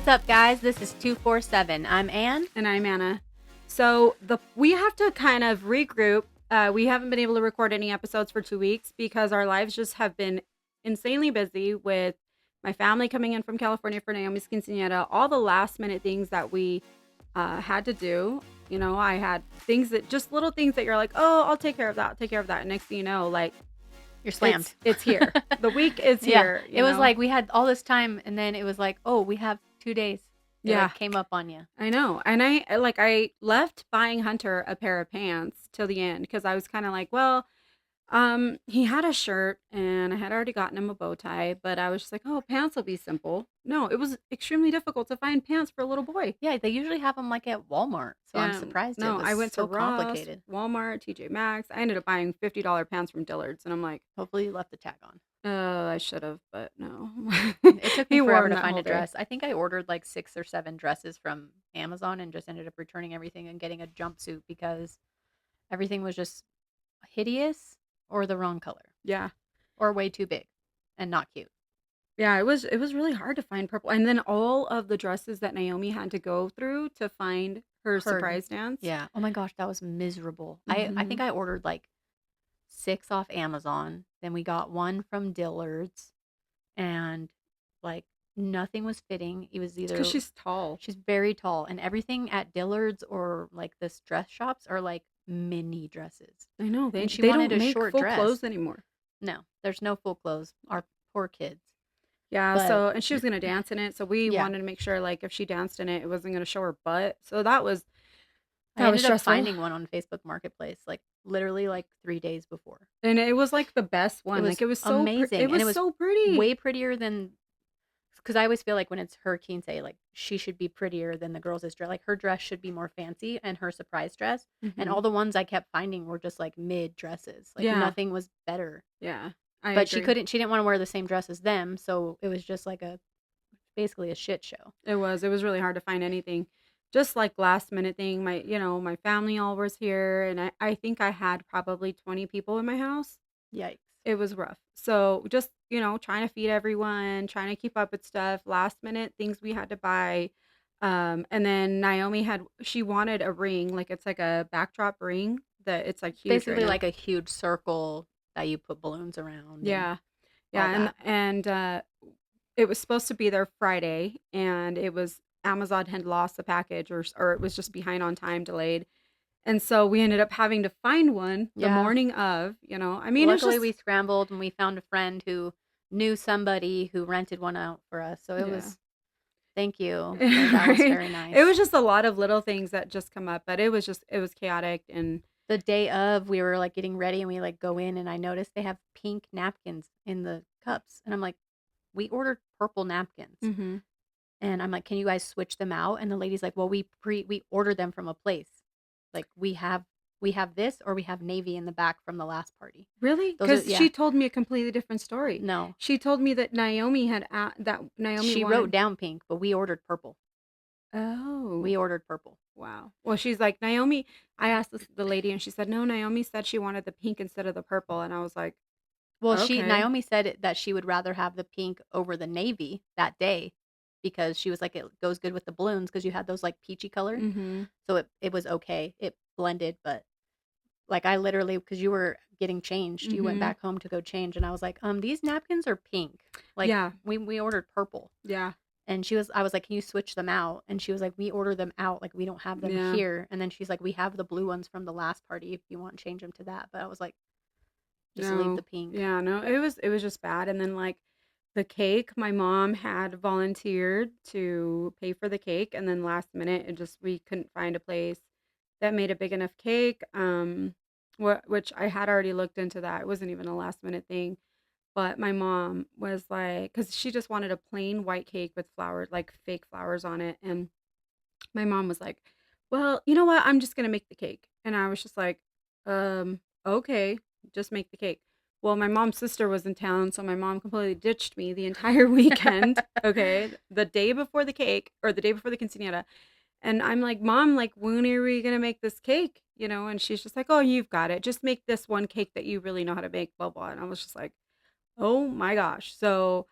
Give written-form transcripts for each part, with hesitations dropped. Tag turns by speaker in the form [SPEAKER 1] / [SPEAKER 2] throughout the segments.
[SPEAKER 1] What's up, guys? This is 247. I'm Ann.
[SPEAKER 2] And I'm Anna. So we have to kind of regroup. We haven't been able to record any episodes for 2 weeks because our lives just have been insanely busy with my family coming in from California for Naomi's quinceañera, all the last minute things that we had to do. You know, I had things that just little things that you're like, oh, I'll take care of that. I'll take care of that. And next thing you know, like,
[SPEAKER 1] You're slammed.
[SPEAKER 2] It's here. The week is here.
[SPEAKER 1] It was like we had all this time, and then it was like, oh, we have 2 days. It came up on you.
[SPEAKER 2] I know. And I left buying Hunter a pair of pants till the end because I was kind of like, well, he had a shirt and I had already gotten him a bow tie, but I was just like, oh, pants will be simple. No, it was extremely difficult to find pants for a little boy.
[SPEAKER 1] Yeah, they usually have them like at Walmart, so I'm surprised.
[SPEAKER 2] No,
[SPEAKER 1] it was
[SPEAKER 2] I went
[SPEAKER 1] so
[SPEAKER 2] to Ross,
[SPEAKER 1] complicated.
[SPEAKER 2] Walmart, TJ Maxx. I ended up buying $50 pants from Dillard's, and I'm like,
[SPEAKER 1] hopefully you left the tag on.
[SPEAKER 2] I should have, but no.
[SPEAKER 1] It took me forever to find a dress. I think I ordered like 6 or 7 dresses from Amazon and just ended up returning everything and getting a jumpsuit because everything was just hideous or the wrong color.
[SPEAKER 2] Yeah.
[SPEAKER 1] Or way too big and not cute.
[SPEAKER 2] Yeah, it was really hard to find purple. And then all of the dresses that Naomi had to go through to find her surprise dance.
[SPEAKER 1] Yeah. Oh my gosh, that was miserable. I think I ordered like 6 off Amazon. Then we got 1 from Dillard's, and like nothing was fitting. It was either
[SPEAKER 2] because she's tall.
[SPEAKER 1] She's very tall, and everything at Dillard's or like this dress shops are like mini dresses.
[SPEAKER 2] I know
[SPEAKER 1] they
[SPEAKER 2] wanted
[SPEAKER 1] don't
[SPEAKER 2] a
[SPEAKER 1] make
[SPEAKER 2] short
[SPEAKER 1] full
[SPEAKER 2] dress. Clothes anymore.
[SPEAKER 1] No, there's no full clothes. Our poor kids.
[SPEAKER 2] Yeah, so and she was gonna dance in it, so we wanted to make sure like if she danced in it, it wasn't gonna show her butt. So that was
[SPEAKER 1] I ended up finding one on Facebook Marketplace, like literally like 3 days before,
[SPEAKER 2] and it was like the best one. It was so
[SPEAKER 1] amazing.
[SPEAKER 2] It was so pretty,
[SPEAKER 1] way prettier than. Because I always feel like when it's her quince, like she should be prettier than the girls' dress. Like her dress should be more fancy, and her surprise dress, and all the ones I kept finding were just like mid dresses. Like nothing was better.
[SPEAKER 2] Yeah.
[SPEAKER 1] But she didn't want to wear the same dress as them, so it was just like basically a shit show.
[SPEAKER 2] It was really hard to find anything. Just like last minute thing. My family all was here, and I think I had probably 20 people in my house.
[SPEAKER 1] Yikes.
[SPEAKER 2] It was rough. So just, trying to feed everyone, trying to keep up with stuff, last minute things we had to buy. And then Naomi she wanted a ring, like it's like a backdrop ring that it's like huge.
[SPEAKER 1] Basically like a huge circle that you put balloons around.
[SPEAKER 2] Yeah. Yeah. And it was supposed to be there Friday, and it was Amazon had lost the package or it was just behind on time, delayed. And so we ended up having to find one the morning of,
[SPEAKER 1] luckily we scrambled and we found a friend who knew somebody who rented one out for us. So it was, thank you. That was very nice.
[SPEAKER 2] It was just a lot of little things that just come up, but it was chaotic. And
[SPEAKER 1] the day of, we were like getting ready and we like go in and I noticed they have pink napkins in the cups. And I'm like, we ordered purple napkins.
[SPEAKER 2] Mm-hmm.
[SPEAKER 1] And I'm like, can you guys switch them out? And the lady's like, well, we ordered them from a place. Like we have this, or we have navy in the back from the last party.
[SPEAKER 2] Really? Because she told me a completely different story.
[SPEAKER 1] No,
[SPEAKER 2] she told me that Naomi
[SPEAKER 1] She wrote down pink, but we ordered purple.
[SPEAKER 2] Oh,
[SPEAKER 1] we ordered purple.
[SPEAKER 2] Wow. Well, she's like, Naomi. I asked the lady, and she said, no, Naomi said she wanted the pink instead of the purple, and I was like,
[SPEAKER 1] well, okay. Naomi said that she would rather have the pink over the navy that day. Because she was like, it goes good with the balloons because you had those like peachy color.
[SPEAKER 2] Mm-hmm.
[SPEAKER 1] So it was okay. It blended, but like I literally, because you were getting changed, you went back home to go change. And I was like, these napkins are pink. Like we ordered purple.
[SPEAKER 2] Yeah.
[SPEAKER 1] And I was like, can you switch them out? And she was like, we order them out. Like we don't have them here. And then she's like, we have the blue ones from the last party. If you want, change them to that. But I was like, just leave the pink.
[SPEAKER 2] Yeah, no, it was just bad. And then like, the cake, my mom had volunteered to pay for the cake, and then last minute we couldn't find a place that made a big enough cake, which I had already looked into that. It wasn't even a last minute thing, but my mom was like, because she just wanted a plain white cake with flowers, like fake flowers on it, and my mom was like, well, you know what, I'm just gonna make the cake. And I was just like, okay, just make the cake. Well, my mom's sister was in town, so my mom completely ditched me the entire weekend. Okay, the day before the cake, or the day before the quinceañera, and I'm like, Mom, like, when are we gonna make this cake? And she's just like, oh, you've got it. Just make this one cake that you really know how to make, blah blah. And I was just like, oh my gosh. So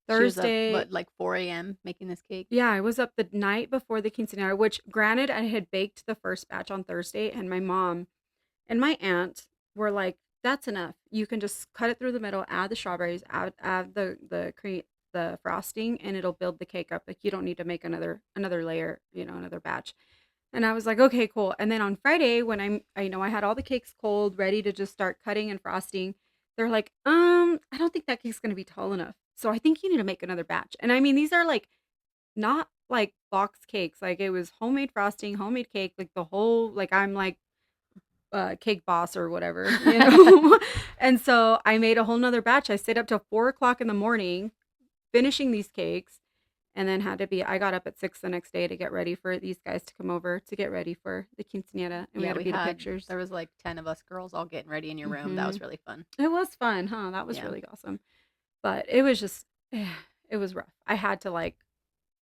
[SPEAKER 1] She was up,
[SPEAKER 2] Thursday,
[SPEAKER 1] what, like 4 a.m. making this cake?
[SPEAKER 2] yeah, I was up the night before the quinceanera, which granted I had baked the first batch on Thursday, and my mom and my aunt were like, "That's enough. You can just cut it through the middle, add the strawberries, add the cream, the frosting, and it'll build the cake up. Like you don't need to make another layer, another batch." And I was like, "Okay, cool." And then on Friday, when I had all the cakes cold, ready to just start cutting and frosting, they're like, I don't think that cake's gonna be tall enough. So I think you need to make another batch." And I mean, these are like not like box cakes. Like it was homemade frosting, homemade cake, like the whole like I'm like cake boss or whatever. And so I made a whole nother batch. I stayed up till 4 o'clock in the morning finishing these cakes, and then I got up at 6 the next day to get ready for these guys to come over to get ready for the quinceanera, and we
[SPEAKER 1] Yeah,
[SPEAKER 2] had a few pictures.
[SPEAKER 1] there was like 10 of us girls all getting ready in your room. That
[SPEAKER 2] Hmm.
[SPEAKER 1] was really fun.
[SPEAKER 2] It was fun, huh? That was
[SPEAKER 1] Yeah.
[SPEAKER 2] really awesome. But it was just, it was rough. I had to like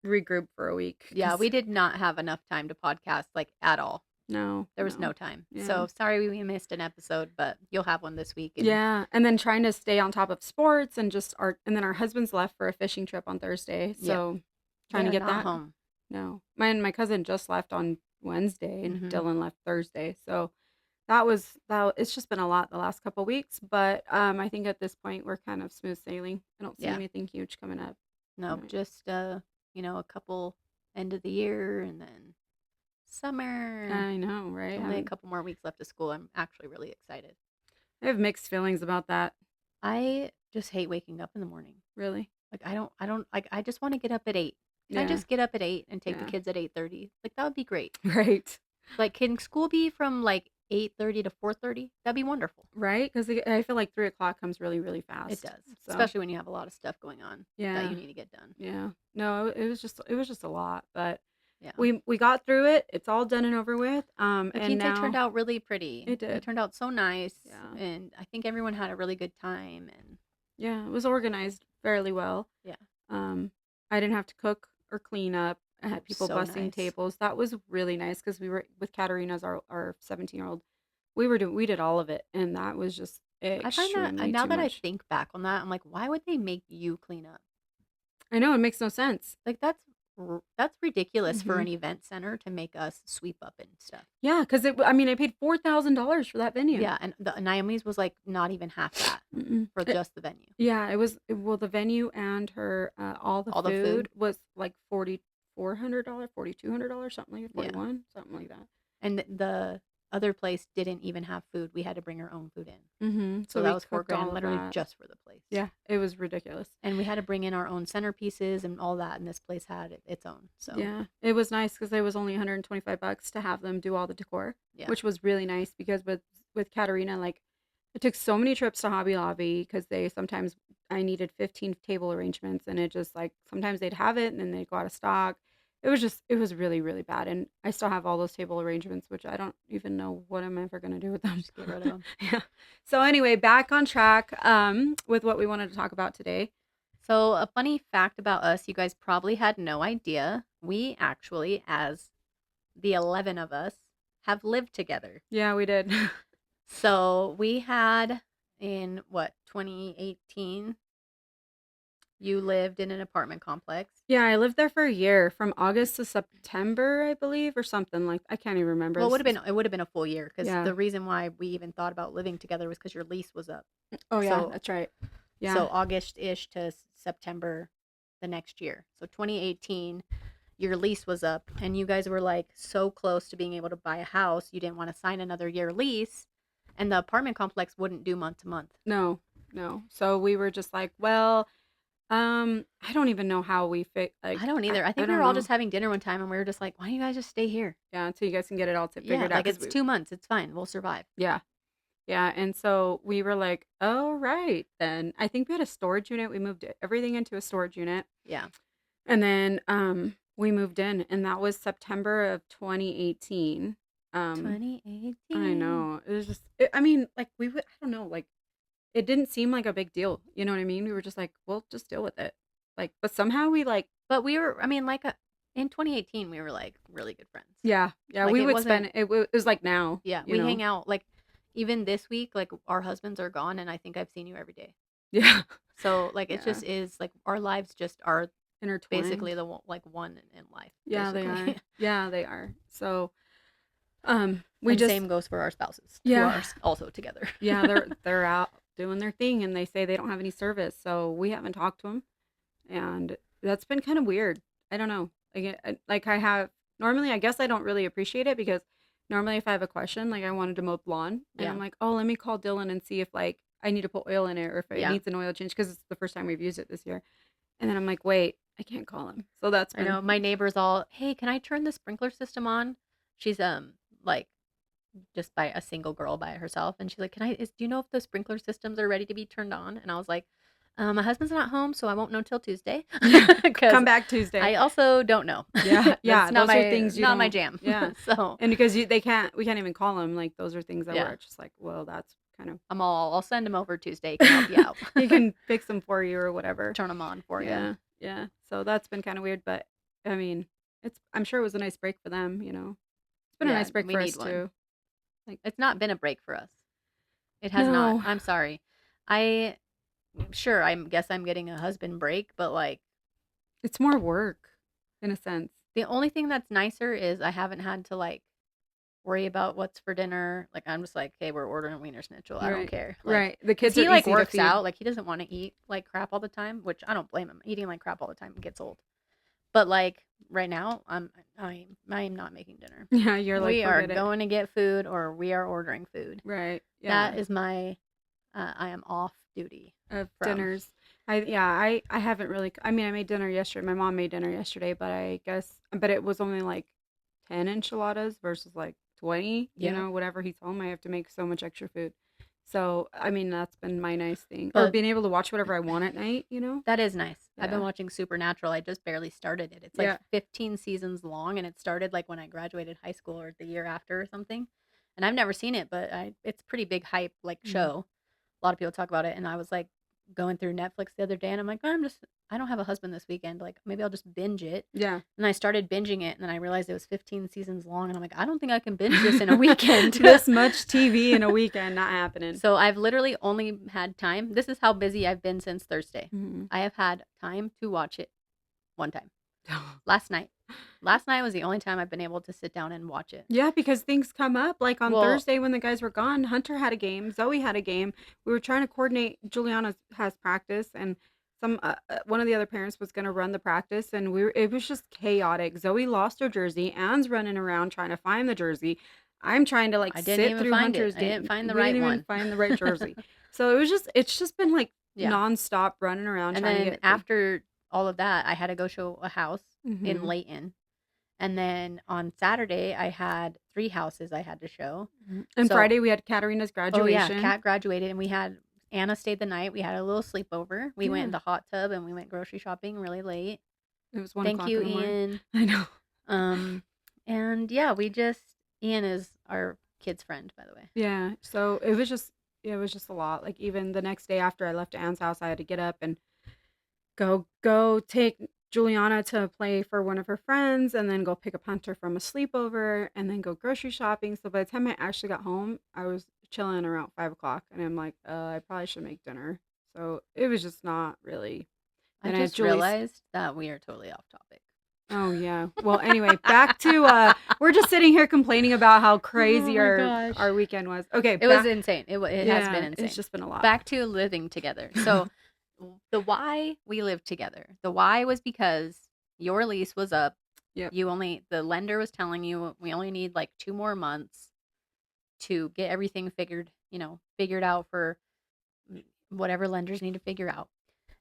[SPEAKER 2] regroup for a week
[SPEAKER 1] Yeah,
[SPEAKER 2] because
[SPEAKER 1] we did not have enough time to podcast like at all.
[SPEAKER 2] no,
[SPEAKER 1] There was no time.
[SPEAKER 2] yeah.
[SPEAKER 1] So sorry we missed an episode, but you'll have one this week. And
[SPEAKER 2] Yeah, and then trying to stay on top of sports and just and then our husbands left for a fishing trip on Thursday,
[SPEAKER 1] yeah,
[SPEAKER 2] so trying to
[SPEAKER 1] they're
[SPEAKER 2] get
[SPEAKER 1] not
[SPEAKER 2] that.
[SPEAKER 1] home.
[SPEAKER 2] No, my cousin just left on Wednesday, and
[SPEAKER 1] Hmm.
[SPEAKER 2] Dylan left Thursday, so that. It's just been a lot the last couple weeks, but I think at this point we're kind of smooth sailing. I don't see
[SPEAKER 1] Yeah.
[SPEAKER 2] anything huge coming up.
[SPEAKER 1] Nope,
[SPEAKER 2] Right.
[SPEAKER 1] just a couple end of the year and then summer.
[SPEAKER 2] I know, right?
[SPEAKER 1] Only a couple more weeks left of school. I'm actually really excited.
[SPEAKER 2] I have mixed feelings about that.
[SPEAKER 1] I just hate waking up in the morning.
[SPEAKER 2] Really?
[SPEAKER 1] Like I don't like I just want to get up at 8. Can I
[SPEAKER 2] Yeah.
[SPEAKER 1] just get up at 8 and take the
[SPEAKER 2] Yeah.
[SPEAKER 1] kids at 8:30? Like that would be great.
[SPEAKER 2] Right.
[SPEAKER 1] Like can school be from like 8:30 to 4:30? That'd be wonderful.
[SPEAKER 2] Right? Because I feel like 3 o'clock comes really, really fast.
[SPEAKER 1] It does.
[SPEAKER 2] So
[SPEAKER 1] Especially when you have a lot of stuff going on that
[SPEAKER 2] yeah,
[SPEAKER 1] you need to get done.
[SPEAKER 2] yeah. No, it was just a lot, but
[SPEAKER 1] Yeah.
[SPEAKER 2] we got through it. It's all done and over with.
[SPEAKER 1] The
[SPEAKER 2] And
[SPEAKER 1] quince turned
[SPEAKER 2] now
[SPEAKER 1] out really pretty.
[SPEAKER 2] it did.
[SPEAKER 1] It turned out so nice.
[SPEAKER 2] Yeah.
[SPEAKER 1] And I think everyone had a really good time. And
[SPEAKER 2] Yeah, it was organized fairly well.
[SPEAKER 1] yeah,
[SPEAKER 2] I didn't have to cook or clean up. I had people
[SPEAKER 1] so
[SPEAKER 2] bussing
[SPEAKER 1] nice.
[SPEAKER 2] tables. That was really nice because we were with Katarina's our 17-year-old. We did all of it, and that was just
[SPEAKER 1] I find that
[SPEAKER 2] extremely
[SPEAKER 1] now
[SPEAKER 2] too
[SPEAKER 1] that I
[SPEAKER 2] much.
[SPEAKER 1] think back on that, I'm like, why would they make you clean up?
[SPEAKER 2] I know it makes no sense.
[SPEAKER 1] Like that's ridiculous for
[SPEAKER 2] Hmm.
[SPEAKER 1] an event center to make us sweep up and stuff.
[SPEAKER 2] Yeah, because I mean, I paid $4,000 for that venue.
[SPEAKER 1] Yeah, and Naomi's was like not even half that
[SPEAKER 2] Mm-mm.
[SPEAKER 1] for just the venue.
[SPEAKER 2] Yeah, it was well the venue and her all the
[SPEAKER 1] All the
[SPEAKER 2] food
[SPEAKER 1] food.
[SPEAKER 2] was like $4,400, $4,200, something like that,
[SPEAKER 1] Yeah.
[SPEAKER 2] 41, something like that.
[SPEAKER 1] And the other place didn't even have food. We had to bring our own food in.
[SPEAKER 2] Mm-hmm.
[SPEAKER 1] So
[SPEAKER 2] we
[SPEAKER 1] that was
[SPEAKER 2] cooked all
[SPEAKER 1] $4,000
[SPEAKER 2] of
[SPEAKER 1] literally
[SPEAKER 2] that.
[SPEAKER 1] just for the place.
[SPEAKER 2] Yeah, it was ridiculous.
[SPEAKER 1] And we had to bring in our own centerpieces and all that, and this place had its own. So
[SPEAKER 2] Yeah, it was nice because it was only $125 to have them do all the decor,
[SPEAKER 1] yeah,
[SPEAKER 2] which was really nice because with Katarina, like it took so many trips to Hobby Lobby because I needed 15 table arrangements, and it just like sometimes they'd have it and then they'd go out of stock. It was really, really bad. And I still have all those table arrangements, which I don't even know what I'm ever going to do with them.
[SPEAKER 1] just get rid of them.
[SPEAKER 2] Yeah. So anyway, back on track with what we wanted to talk about today.
[SPEAKER 1] So a funny fact about us, you guys probably had no idea. We actually, as the 11 of us, have lived together.
[SPEAKER 2] Yeah, we did.
[SPEAKER 1] So we had in 2018, you lived in an apartment complex.
[SPEAKER 2] Yeah, I lived there for a year, from August to September, I believe, or something like I can't even remember.
[SPEAKER 1] Well, it would have been a full year because
[SPEAKER 2] Yeah.
[SPEAKER 1] the reason why we even thought about living together was because your lease was up.
[SPEAKER 2] Oh yeah,
[SPEAKER 1] So-
[SPEAKER 2] that's right. Yeah.
[SPEAKER 1] So August-ish to September the next year. So 2018, your lease was up and you guys were like so close to being able to buy a house. You didn't want to sign another year lease and the apartment complex wouldn't do month to month.
[SPEAKER 2] No. So we were just like, well, I don't even know how we fit. Like,
[SPEAKER 1] I don't either. I think we
[SPEAKER 2] don't
[SPEAKER 1] were all
[SPEAKER 2] know.
[SPEAKER 1] just having dinner one time and we were just like, why don't you guys just stay here?
[SPEAKER 2] Yeah, until you guys can get it all
[SPEAKER 1] Yeah,
[SPEAKER 2] figured out.
[SPEAKER 1] like
[SPEAKER 2] 'cause
[SPEAKER 1] it's 2 months. It's fine. We'll survive.
[SPEAKER 2] Yeah. Yeah, and so we were like, "All right, then." I think we had a storage unit. We moved everything into a storage unit,
[SPEAKER 1] Yeah.
[SPEAKER 2] and then we moved in, and that was September of 2018.
[SPEAKER 1] 2018.
[SPEAKER 2] I know. It was just I mean, like I don't know, like it didn't seem like a big deal. You know what I mean? We were just like, "We'll just deal with it." Like, but somehow we like
[SPEAKER 1] But we were, I mean, like in 2018, we were like really good friends.
[SPEAKER 2] yeah,
[SPEAKER 1] Like,
[SPEAKER 2] we
[SPEAKER 1] it
[SPEAKER 2] would
[SPEAKER 1] wasn't-
[SPEAKER 2] spend it was like now.
[SPEAKER 1] Yeah,
[SPEAKER 2] you
[SPEAKER 1] we
[SPEAKER 2] know?
[SPEAKER 1] hang out like even this week. Like our husbands are gone, and I think I've seen you every day.
[SPEAKER 2] Yeah.
[SPEAKER 1] So like it
[SPEAKER 2] Yeah.
[SPEAKER 1] just is like our lives just are basically
[SPEAKER 2] Intertwined.
[SPEAKER 1] like one in life,
[SPEAKER 2] Yeah, they are.
[SPEAKER 1] basically.
[SPEAKER 2] Yeah, they are. So, we
[SPEAKER 1] And
[SPEAKER 2] just
[SPEAKER 1] same goes for our spouses who
[SPEAKER 2] yeah.
[SPEAKER 1] are also together.
[SPEAKER 2] Yeah, they're out doing their thing and they say they don't have any service. So, we haven't talked to them and that's been kind of weird. I don't know. Like I have normally I guess I don't really appreciate it because normally if I have a question, like I wanted to mow the lawn and I'm
[SPEAKER 1] Yeah.
[SPEAKER 2] like, "Oh, let me call Dylan and see if like I need to put oil in it or if it
[SPEAKER 1] Yeah.
[SPEAKER 2] needs an oil change because it's the first time we've used it this year." And then I'm like, "Wait, I can't call him." So that's
[SPEAKER 1] I
[SPEAKER 2] been
[SPEAKER 1] know my neighbor's all, "Hey, can I turn the sprinkler system on?" She's like just by a single girl by herself, and she's like, "Can I do you know if the sprinkler systems are ready to be turned on?" And I was like, my husband's not home, so I won't know till Tuesday."
[SPEAKER 2] yeah.
[SPEAKER 1] Cuz
[SPEAKER 2] Come back Tuesday.
[SPEAKER 1] I also don't know.
[SPEAKER 2] Yeah,
[SPEAKER 1] That's
[SPEAKER 2] yeah, those are things you
[SPEAKER 1] not my
[SPEAKER 2] don't
[SPEAKER 1] jam.
[SPEAKER 2] yeah,
[SPEAKER 1] So,
[SPEAKER 2] and because we can't even call them, like, those are things that
[SPEAKER 1] yeah.
[SPEAKER 2] we're just like, "Well, that's kind of"
[SPEAKER 1] I'll send him over Tuesday. He can help you out.
[SPEAKER 2] he can fix them for you or whatever.
[SPEAKER 1] Turn them on for you.
[SPEAKER 2] Yeah, yeah, so that's been kinda weird, but, I mean, I'm sure it was a nice break for them, you know? It's been a
[SPEAKER 1] Yeah,
[SPEAKER 2] nice break
[SPEAKER 1] we
[SPEAKER 2] for us
[SPEAKER 1] need one.
[SPEAKER 2] too. Like
[SPEAKER 1] It's not been a break for us. It has not.
[SPEAKER 2] no,
[SPEAKER 1] I'm sorry. I sure I guess I'm getting a husband break, but like
[SPEAKER 2] it's more work in a sense.
[SPEAKER 1] the only thing that's nicer is I haven't had to like worry about what's for dinner. Like I'm just like, hey, we're ordering Wiener Schnitzel. I don't
[SPEAKER 2] Right,
[SPEAKER 1] care. Like,
[SPEAKER 2] right, the
[SPEAKER 1] cause
[SPEAKER 2] kids are
[SPEAKER 1] he like
[SPEAKER 2] easy to
[SPEAKER 1] works
[SPEAKER 2] feed.
[SPEAKER 1] out. Like he doesn't want to eat like crap all the time, which I don't blame him. Eating like crap all the time gets old. But like right now, I am not making dinner.
[SPEAKER 2] Yeah, you're like,
[SPEAKER 1] We are
[SPEAKER 2] "Forget it."
[SPEAKER 1] going to get food or we are ordering food.
[SPEAKER 2] Right,
[SPEAKER 1] That
[SPEAKER 2] yeah.
[SPEAKER 1] is my I am off duty
[SPEAKER 2] Of
[SPEAKER 1] from.
[SPEAKER 2] dinners. I haven't really I mean, I made dinner yesterday. My mom made dinner yesterday, but it was only like 10 enchiladas versus like 20, you
[SPEAKER 1] Yeah.
[SPEAKER 2] know, whatever he's home. I have to make so much extra food. So, I mean, that's been my nice thing. Or
[SPEAKER 1] But
[SPEAKER 2] being able to watch whatever I want at night, you know?
[SPEAKER 1] that is nice. I've been
[SPEAKER 2] Yeah.
[SPEAKER 1] watching Supernatural. I just barely started it. It's like
[SPEAKER 2] Yeah.
[SPEAKER 1] 15 seasons long and it started like when I graduated high school or the year after or something. And I've never seen it, but it's pretty big hype like
[SPEAKER 2] Mhm.
[SPEAKER 1] show. A lot of people talk about it and I was like going through Netflix the other day and I'm like, I don't have a husband this weekend. Like maybe I'll just binge it.
[SPEAKER 2] Yeah.
[SPEAKER 1] And I started binging it and then I realized it was 15 seasons long and I'm like, I don't think I can binge this in a weekend.
[SPEAKER 2] This much TV in a weekend, not happening.
[SPEAKER 1] So I've literally only had time. This is how busy I've been since Thursday.
[SPEAKER 2] Mhm.
[SPEAKER 1] I have had time to watch it one time. Last night. Last night was the only time I've been able to sit down and watch it.
[SPEAKER 2] Yeah, because things come up. Like on
[SPEAKER 1] Well,
[SPEAKER 2] Thursday when the guys were gone, Hunter had a game, Zoe had a game. We were trying to coordinate. Juliana has practice, and one of the other parents was going to run the practice, and it was just chaotic. Zoe lost her jersey. Anne's running around trying to find the jersey. I'm trying to like
[SPEAKER 1] I didn't
[SPEAKER 2] sit
[SPEAKER 1] even
[SPEAKER 2] through
[SPEAKER 1] find it.
[SPEAKER 2] Hunter's
[SPEAKER 1] I didn't
[SPEAKER 2] game.
[SPEAKER 1] find the
[SPEAKER 2] We didn't
[SPEAKER 1] right
[SPEAKER 2] even
[SPEAKER 1] one.
[SPEAKER 2] find the right jersey. So it's just been like
[SPEAKER 1] Yeah.
[SPEAKER 2] nonstop running around
[SPEAKER 1] And
[SPEAKER 2] trying to
[SPEAKER 1] then
[SPEAKER 2] get through.
[SPEAKER 1] after all of that, I had to go show a house in
[SPEAKER 2] Hmm.
[SPEAKER 1] Layton. And then on Saturday, I had 3 houses I had to show.
[SPEAKER 2] And
[SPEAKER 1] So,
[SPEAKER 2] Friday we had Katarina's
[SPEAKER 1] oh yeah,
[SPEAKER 2] graduation.
[SPEAKER 1] Kat graduated and we had Anna stayed the night. We had a little sleepover. We went in
[SPEAKER 2] Yeah,
[SPEAKER 1] the hot tub and we went grocery shopping really late.
[SPEAKER 2] it was one
[SPEAKER 1] Thank
[SPEAKER 2] o'clock
[SPEAKER 1] you,
[SPEAKER 2] in the morning.
[SPEAKER 1] Ian.
[SPEAKER 2] I know.
[SPEAKER 1] Um, and yeah, Ian is our kid's friend, by the way.
[SPEAKER 2] Yeah, so it was just a lot. Like even the next day after I left Anne's house, I had to get up and go take Juliana to play for one of her friends and then go pick up Hunter from a sleepover and then go grocery shopping. So by the time I actually got home, I was chilling around 5 o'clock and I'm like, I probably should make dinner. So it was just not really.
[SPEAKER 1] I
[SPEAKER 2] Then I had
[SPEAKER 1] just
[SPEAKER 2] Julie's.
[SPEAKER 1] realized that we are totally off topic.
[SPEAKER 2] Oh yeah. Well, anyway, back to we're just sitting here complaining about how
[SPEAKER 1] Oh
[SPEAKER 2] crazy
[SPEAKER 1] my gosh.
[SPEAKER 2] our weekend was. Okay,
[SPEAKER 1] It was
[SPEAKER 2] back.
[SPEAKER 1] insane. It has been
[SPEAKER 2] Yeah, it's
[SPEAKER 1] insane.
[SPEAKER 2] just been a lot.
[SPEAKER 1] Back to living together. So the why we lived together. The why was because your lease was up.
[SPEAKER 2] Yep.
[SPEAKER 1] The lender was telling you we only need like 2 more months to get everything figured out for whatever lenders need to figure out.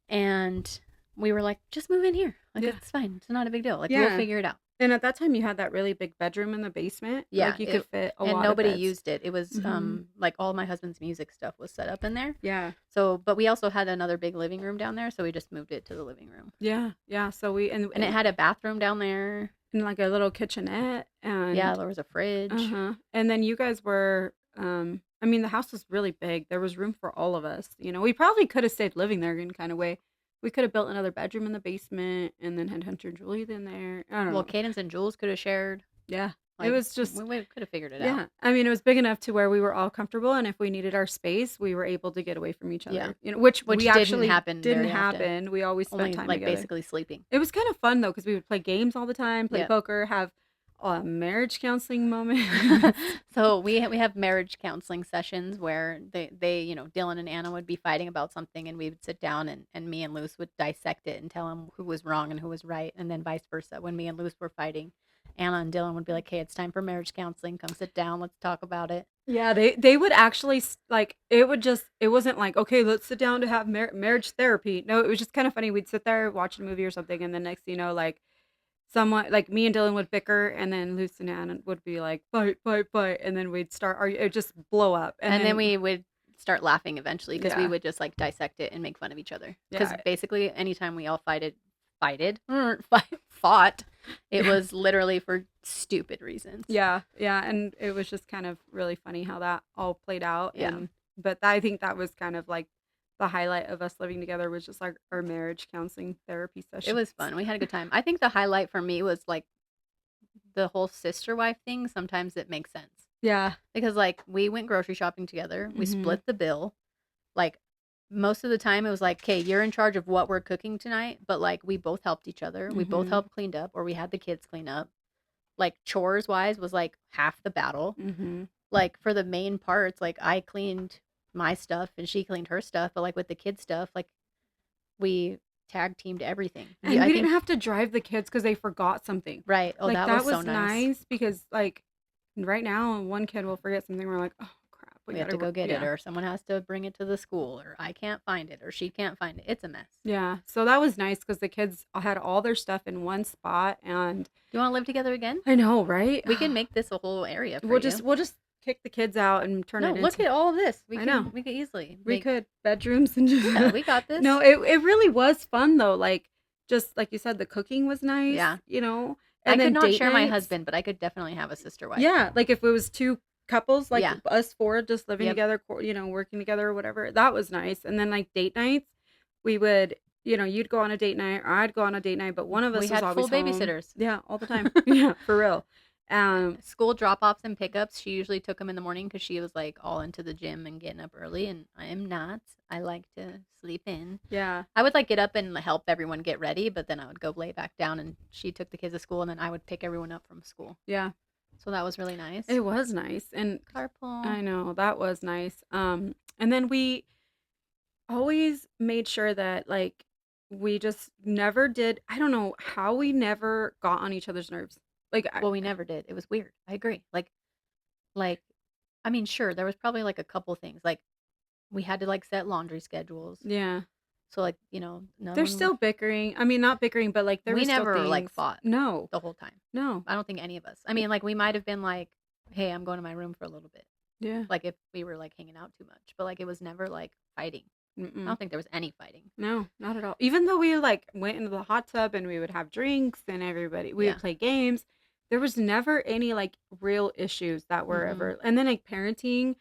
[SPEAKER 1] And we were like, just move in here. Like
[SPEAKER 2] Yeah.
[SPEAKER 1] it's fine. It's not a big deal. Like we'll
[SPEAKER 2] Yeah.
[SPEAKER 1] figure it out.
[SPEAKER 2] And at that time, you had that really big bedroom in the basement.
[SPEAKER 1] Yeah,
[SPEAKER 2] Like you could fit a
[SPEAKER 1] and
[SPEAKER 2] lot of
[SPEAKER 1] nobody
[SPEAKER 2] beds.
[SPEAKER 1] used it. It was
[SPEAKER 2] Mhm.
[SPEAKER 1] like all my husband's music stuff was set up in there.
[SPEAKER 2] Yeah.
[SPEAKER 1] So, but we also had another big living room down there, so we just moved it to the living room.
[SPEAKER 2] Yeah. Yeah. So we
[SPEAKER 1] And it had a bathroom down there.
[SPEAKER 2] and like a little kitchenette
[SPEAKER 1] Yeah,
[SPEAKER 2] and
[SPEAKER 1] there was a fridge.
[SPEAKER 2] and then you guys were I mean the house was really big. There was room for all of us. You know, we probably could have stayed living there in kind of way. We could have built another bedroom in the basement and then had Hunter and Julie in there. I don't
[SPEAKER 1] Well,
[SPEAKER 2] know.
[SPEAKER 1] Cadence and Jules could have shared.
[SPEAKER 2] Yeah. It
[SPEAKER 1] Like,
[SPEAKER 2] was just
[SPEAKER 1] we could have figured it out.
[SPEAKER 2] yeah. I mean, it was big enough to where we were all comfortable, and if we needed our space, we were able to get away from each
[SPEAKER 1] Yeah.
[SPEAKER 2] other, which we
[SPEAKER 1] Which didn't
[SPEAKER 2] actually
[SPEAKER 1] happen
[SPEAKER 2] didn't
[SPEAKER 1] very often.
[SPEAKER 2] happen. We always spent
[SPEAKER 1] Only,
[SPEAKER 2] time
[SPEAKER 1] like,
[SPEAKER 2] together.
[SPEAKER 1] basically sleeping.
[SPEAKER 2] It was kind of fun though, because we would play games all the time, play
[SPEAKER 1] Yep.
[SPEAKER 2] poker, have marriage counseling moments.
[SPEAKER 1] So we have marriage counseling sessions where Dylan and Anna would be fighting about something, and we would sit down, and me and Luce would dissect it and tell them who was wrong and who was right, and then vice versa. When me and Luce were fighting, Anna and Dylan would be like, "Hey, it's time for marriage counseling. Come sit down. Let's talk about it."
[SPEAKER 2] Yeah, they would actually like it wasn't like, okay, let's sit down to have marriage therapy. No, it was just kind of funny. We'd sit there watch a movie or something, and then next thing you know, like someone like me and Dylan would bicker, and then Luce and Anna would be like fight, fight, fight, and then we'd start argue. It just blow up, and
[SPEAKER 1] And then
[SPEAKER 2] then
[SPEAKER 1] we would start laughing eventually because we
[SPEAKER 2] yeah,
[SPEAKER 1] would just like dissect it and make fun of each other. Because
[SPEAKER 2] yeah,
[SPEAKER 1] basically, anytime we all fought, it
[SPEAKER 2] yeah.
[SPEAKER 1] was literally for stupid reasons.
[SPEAKER 2] Yeah, yeah, and it was just kind of really funny how that all played out,
[SPEAKER 1] Yeah.
[SPEAKER 2] and but I think that was kind of like the highlight of us living together was just like our marriage counseling therapy
[SPEAKER 1] It
[SPEAKER 2] sessions.
[SPEAKER 1] was fun. We had a good time. I think the highlight for me was like the whole sister wife thing. Sometimes it makes sense
[SPEAKER 2] Yeah.
[SPEAKER 1] because like we went grocery shopping together. We
[SPEAKER 2] Mhm.
[SPEAKER 1] split the bill. Like most of the time it was like, "Okay, you're in charge of what we're cooking tonight," but like we both helped each other. We both
[SPEAKER 2] Mhm.
[SPEAKER 1] helped cleaned up or we had the kids clean up. Like chores wise was like half the battle.
[SPEAKER 2] Mhm.
[SPEAKER 1] Like for the main parts, like I cleaned my stuff and she cleaned her stuff, but like with the kids stuff, like we tag teamed everything.
[SPEAKER 2] And
[SPEAKER 1] I
[SPEAKER 2] we didn't
[SPEAKER 1] think
[SPEAKER 2] have to drive the kids because they forgot something.
[SPEAKER 1] right. Oh,
[SPEAKER 2] Like
[SPEAKER 1] that was
[SPEAKER 2] that
[SPEAKER 1] so
[SPEAKER 2] was
[SPEAKER 1] nice.
[SPEAKER 2] nice because like right now one kid will forget something. We're like, oh crap, we
[SPEAKER 1] We have
[SPEAKER 2] gotta
[SPEAKER 1] to go get it,
[SPEAKER 2] yeah.
[SPEAKER 1] or someone has to bring it to the school, or I can't find it, or she can't find it. It's a mess.
[SPEAKER 2] Yeah. So that was nice because the kids had all their stuff in one spot, and
[SPEAKER 1] Do you want to live together again?
[SPEAKER 2] I know, right?
[SPEAKER 1] We can make this a whole area for
[SPEAKER 2] We'll just
[SPEAKER 1] you.
[SPEAKER 2] we'll just kick the kids out and turn
[SPEAKER 1] No,
[SPEAKER 2] it
[SPEAKER 1] look
[SPEAKER 2] into
[SPEAKER 1] at all of this.
[SPEAKER 2] I know.
[SPEAKER 1] We could easily
[SPEAKER 2] We
[SPEAKER 1] make.
[SPEAKER 2] could bedrooms and
[SPEAKER 1] Yeah,
[SPEAKER 2] just
[SPEAKER 1] we got
[SPEAKER 2] no,
[SPEAKER 1] this.
[SPEAKER 2] it really was fun though. Like just like you said, the cooking was nice,
[SPEAKER 1] Yeah, I
[SPEAKER 2] and
[SPEAKER 1] could
[SPEAKER 2] then
[SPEAKER 1] not
[SPEAKER 2] date
[SPEAKER 1] share my
[SPEAKER 2] nights.
[SPEAKER 1] husband, but I could definitely have a sister wife.
[SPEAKER 2] Yeah, like if it was two couples, like
[SPEAKER 1] Yeah.
[SPEAKER 2] us four just living
[SPEAKER 1] Yep.
[SPEAKER 2] together, working together or whatever, that was nice. And then like date nights, we would, you'd go on a date night or I'd go on a date night, but one of
[SPEAKER 1] We
[SPEAKER 2] us was
[SPEAKER 1] had full
[SPEAKER 2] always home.
[SPEAKER 1] babysitters.
[SPEAKER 2] Yeah, all the time. Yeah, for real.
[SPEAKER 1] School drop offs and pickups. She usually took them in the morning because she was like all into the gym and getting up early, and I am not. I like to sleep in.
[SPEAKER 2] yeah,
[SPEAKER 1] I would like get up and help everyone get ready, but then I would go lay back down and she took the kids to school and then I would pick everyone up from school.
[SPEAKER 2] yeah.
[SPEAKER 1] So that was really nice.
[SPEAKER 2] It was nice. And
[SPEAKER 1] Carpool.
[SPEAKER 2] I know that was nice. And then we always made sure that like we just never did. I don't know how we never got on each other's nerves. Like,
[SPEAKER 1] Well, we never did. It was weird. I agree. Like, I mean, sure, there was probably like a couple things. Like, we had to like set laundry schedules.
[SPEAKER 2] yeah,
[SPEAKER 1] So, like, no
[SPEAKER 2] they're
[SPEAKER 1] one,
[SPEAKER 2] still bickering. I mean, not bickering, but like there
[SPEAKER 1] we
[SPEAKER 2] was still
[SPEAKER 1] never like
[SPEAKER 2] things.
[SPEAKER 1] fought
[SPEAKER 2] No,
[SPEAKER 1] the whole time.
[SPEAKER 2] no,
[SPEAKER 1] I don't think any of us. I mean, like, we might have been like, hey, I'm going to my room for a little bit.
[SPEAKER 2] yeah,
[SPEAKER 1] Like, if we were like hanging out too much, but like, it was never like fighting. I
[SPEAKER 2] mm-mm.
[SPEAKER 1] don't think there was any fighting.
[SPEAKER 2] No, not at all. Even though we like went into the hot tub and we would have drinks and we would
[SPEAKER 1] Yeah.
[SPEAKER 2] play games, there was never any like real issues that were
[SPEAKER 1] Mm-mm.
[SPEAKER 2] ever. And then like parenting,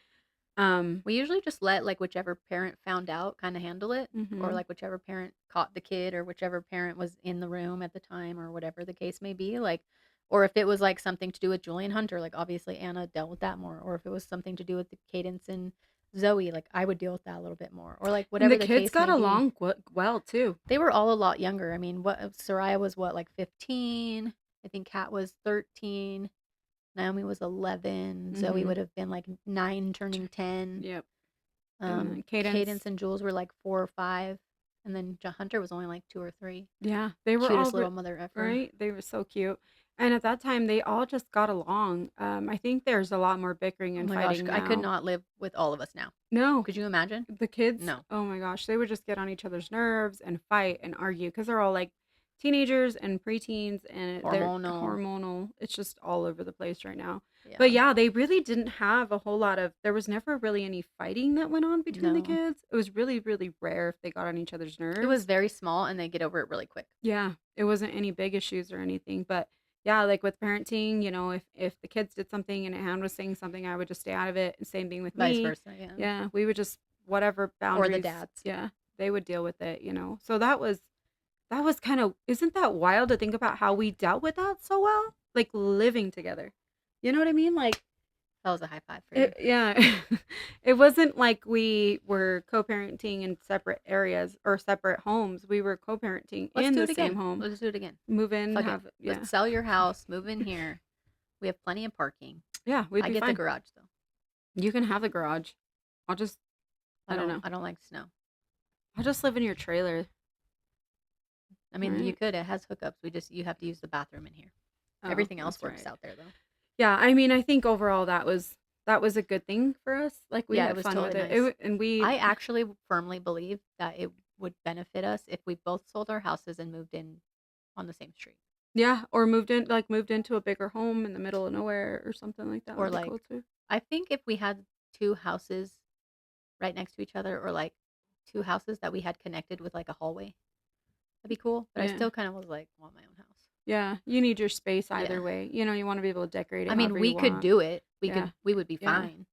[SPEAKER 1] We usually just let like whichever parent found out kind of handle it, or
[SPEAKER 2] mhm,
[SPEAKER 1] like whichever parent caught the kid, or whichever parent was in the room at the time, or whatever the case may be. Like, or if it was like something to do with Julian Hunter, like obviously Anna dealt with that more. Or if it was something to do with the Cadence and Zoe, like I would deal with that a little bit more. Or like
[SPEAKER 2] and
[SPEAKER 1] whatever
[SPEAKER 2] the
[SPEAKER 1] the
[SPEAKER 2] kids
[SPEAKER 1] case
[SPEAKER 2] got
[SPEAKER 1] may be.
[SPEAKER 2] along well too.
[SPEAKER 1] They were all a lot younger. I mean, what Soraya was what like 15. I think Kat was 13. Naomi was 11. Zoe
[SPEAKER 2] Mhm.
[SPEAKER 1] would have been like 9 turning 10.
[SPEAKER 2] Yep. And then
[SPEAKER 1] Cadence
[SPEAKER 2] Cadence,
[SPEAKER 1] and Jules were like 4 or 5, and then Hunter was only like 2 or 3.
[SPEAKER 2] yeah, they were all
[SPEAKER 1] Cutest little mother effer.
[SPEAKER 2] right. They were so cute. And at that time, they all just got along. I think there's a lot more bickering
[SPEAKER 1] Oh
[SPEAKER 2] and
[SPEAKER 1] my gosh,
[SPEAKER 2] fighting
[SPEAKER 1] I could
[SPEAKER 2] now.
[SPEAKER 1] not live with all of us now.
[SPEAKER 2] No,
[SPEAKER 1] Could you imagine?
[SPEAKER 2] the kids,
[SPEAKER 1] No.
[SPEAKER 2] oh my gosh, they would just get on each other's nerves and fight and argue because they're all like teenagers and preteens and they're
[SPEAKER 1] Hormonal.
[SPEAKER 2] hormonal. It's just all over the place right now.
[SPEAKER 1] Yeah.
[SPEAKER 2] But yeah, they really didn't have a whole lot of, there was never really any fighting that went on between the
[SPEAKER 1] No.
[SPEAKER 2] kids. It was really, really rare if they got on each other's
[SPEAKER 1] It was
[SPEAKER 2] nerves.
[SPEAKER 1] very small and they get over it really quick.
[SPEAKER 2] Yeah, it wasn't any big issues or anything. But yeah, like with parenting, if the kids did something and Anne was saying something, I would just stay out of it. And same thing with
[SPEAKER 1] Vice
[SPEAKER 2] me.
[SPEAKER 1] versa, yeah.
[SPEAKER 2] Yeah, we would just whatever
[SPEAKER 1] Or the
[SPEAKER 2] boundaries.
[SPEAKER 1] dads.
[SPEAKER 2] Yeah, they would deal with it. So that was kind of isn't that wild to think about how we dealt with that so well? Like living together. You know what I mean? Like,
[SPEAKER 1] That was a high five for you.
[SPEAKER 2] yeah. It wasn't like we were co-parenting in separate areas or separate homes. We were co-parenting
[SPEAKER 1] Let's
[SPEAKER 2] in
[SPEAKER 1] do
[SPEAKER 2] the
[SPEAKER 1] it
[SPEAKER 2] same
[SPEAKER 1] again.
[SPEAKER 2] home.
[SPEAKER 1] Let's do it again.
[SPEAKER 2] Move in,
[SPEAKER 1] Fuck it.
[SPEAKER 2] have, yeah.
[SPEAKER 1] Let's sell your house, move in here. We have plenty of parking.
[SPEAKER 2] Yeah, we'd
[SPEAKER 1] I
[SPEAKER 2] be
[SPEAKER 1] get the
[SPEAKER 2] fine.
[SPEAKER 1] garage though.
[SPEAKER 2] You can have the garage. I'll just, I don't know.
[SPEAKER 1] I don't like snow.
[SPEAKER 2] I'll just live in your trailer.
[SPEAKER 1] I mean, you
[SPEAKER 2] Right?
[SPEAKER 1] could. It has hookups. You have to use the bathroom in here.
[SPEAKER 2] Oh,
[SPEAKER 1] Everything else
[SPEAKER 2] that's
[SPEAKER 1] works
[SPEAKER 2] right.
[SPEAKER 1] out there though.
[SPEAKER 2] Yeah, I mean, I think overall that was a good thing for us. Like we
[SPEAKER 1] Yeah, it
[SPEAKER 2] had
[SPEAKER 1] was
[SPEAKER 2] fun
[SPEAKER 1] totally
[SPEAKER 2] with it.
[SPEAKER 1] nice.
[SPEAKER 2] And we
[SPEAKER 1] I actually firmly believe that it would benefit us if we both sold our houses and moved in on the same street.
[SPEAKER 2] yeah, or moved into a bigger home in the middle of nowhere or something like that
[SPEAKER 1] Or
[SPEAKER 2] would be
[SPEAKER 1] like,
[SPEAKER 2] cool too.
[SPEAKER 1] I think if we had two houses right next to each other, or like two houses that we had connected with like a hallway, that'd be cool. But I
[SPEAKER 2] Yeah.
[SPEAKER 1] still kind of was like, want my own house.
[SPEAKER 2] Yeah, you need your space either
[SPEAKER 1] Yeah.
[SPEAKER 2] way. You want to be able to decorate it
[SPEAKER 1] I mean,
[SPEAKER 2] however you
[SPEAKER 1] we could
[SPEAKER 2] want.
[SPEAKER 1] do it.
[SPEAKER 2] Yeah.
[SPEAKER 1] We would be
[SPEAKER 2] Yeah.
[SPEAKER 1] fine.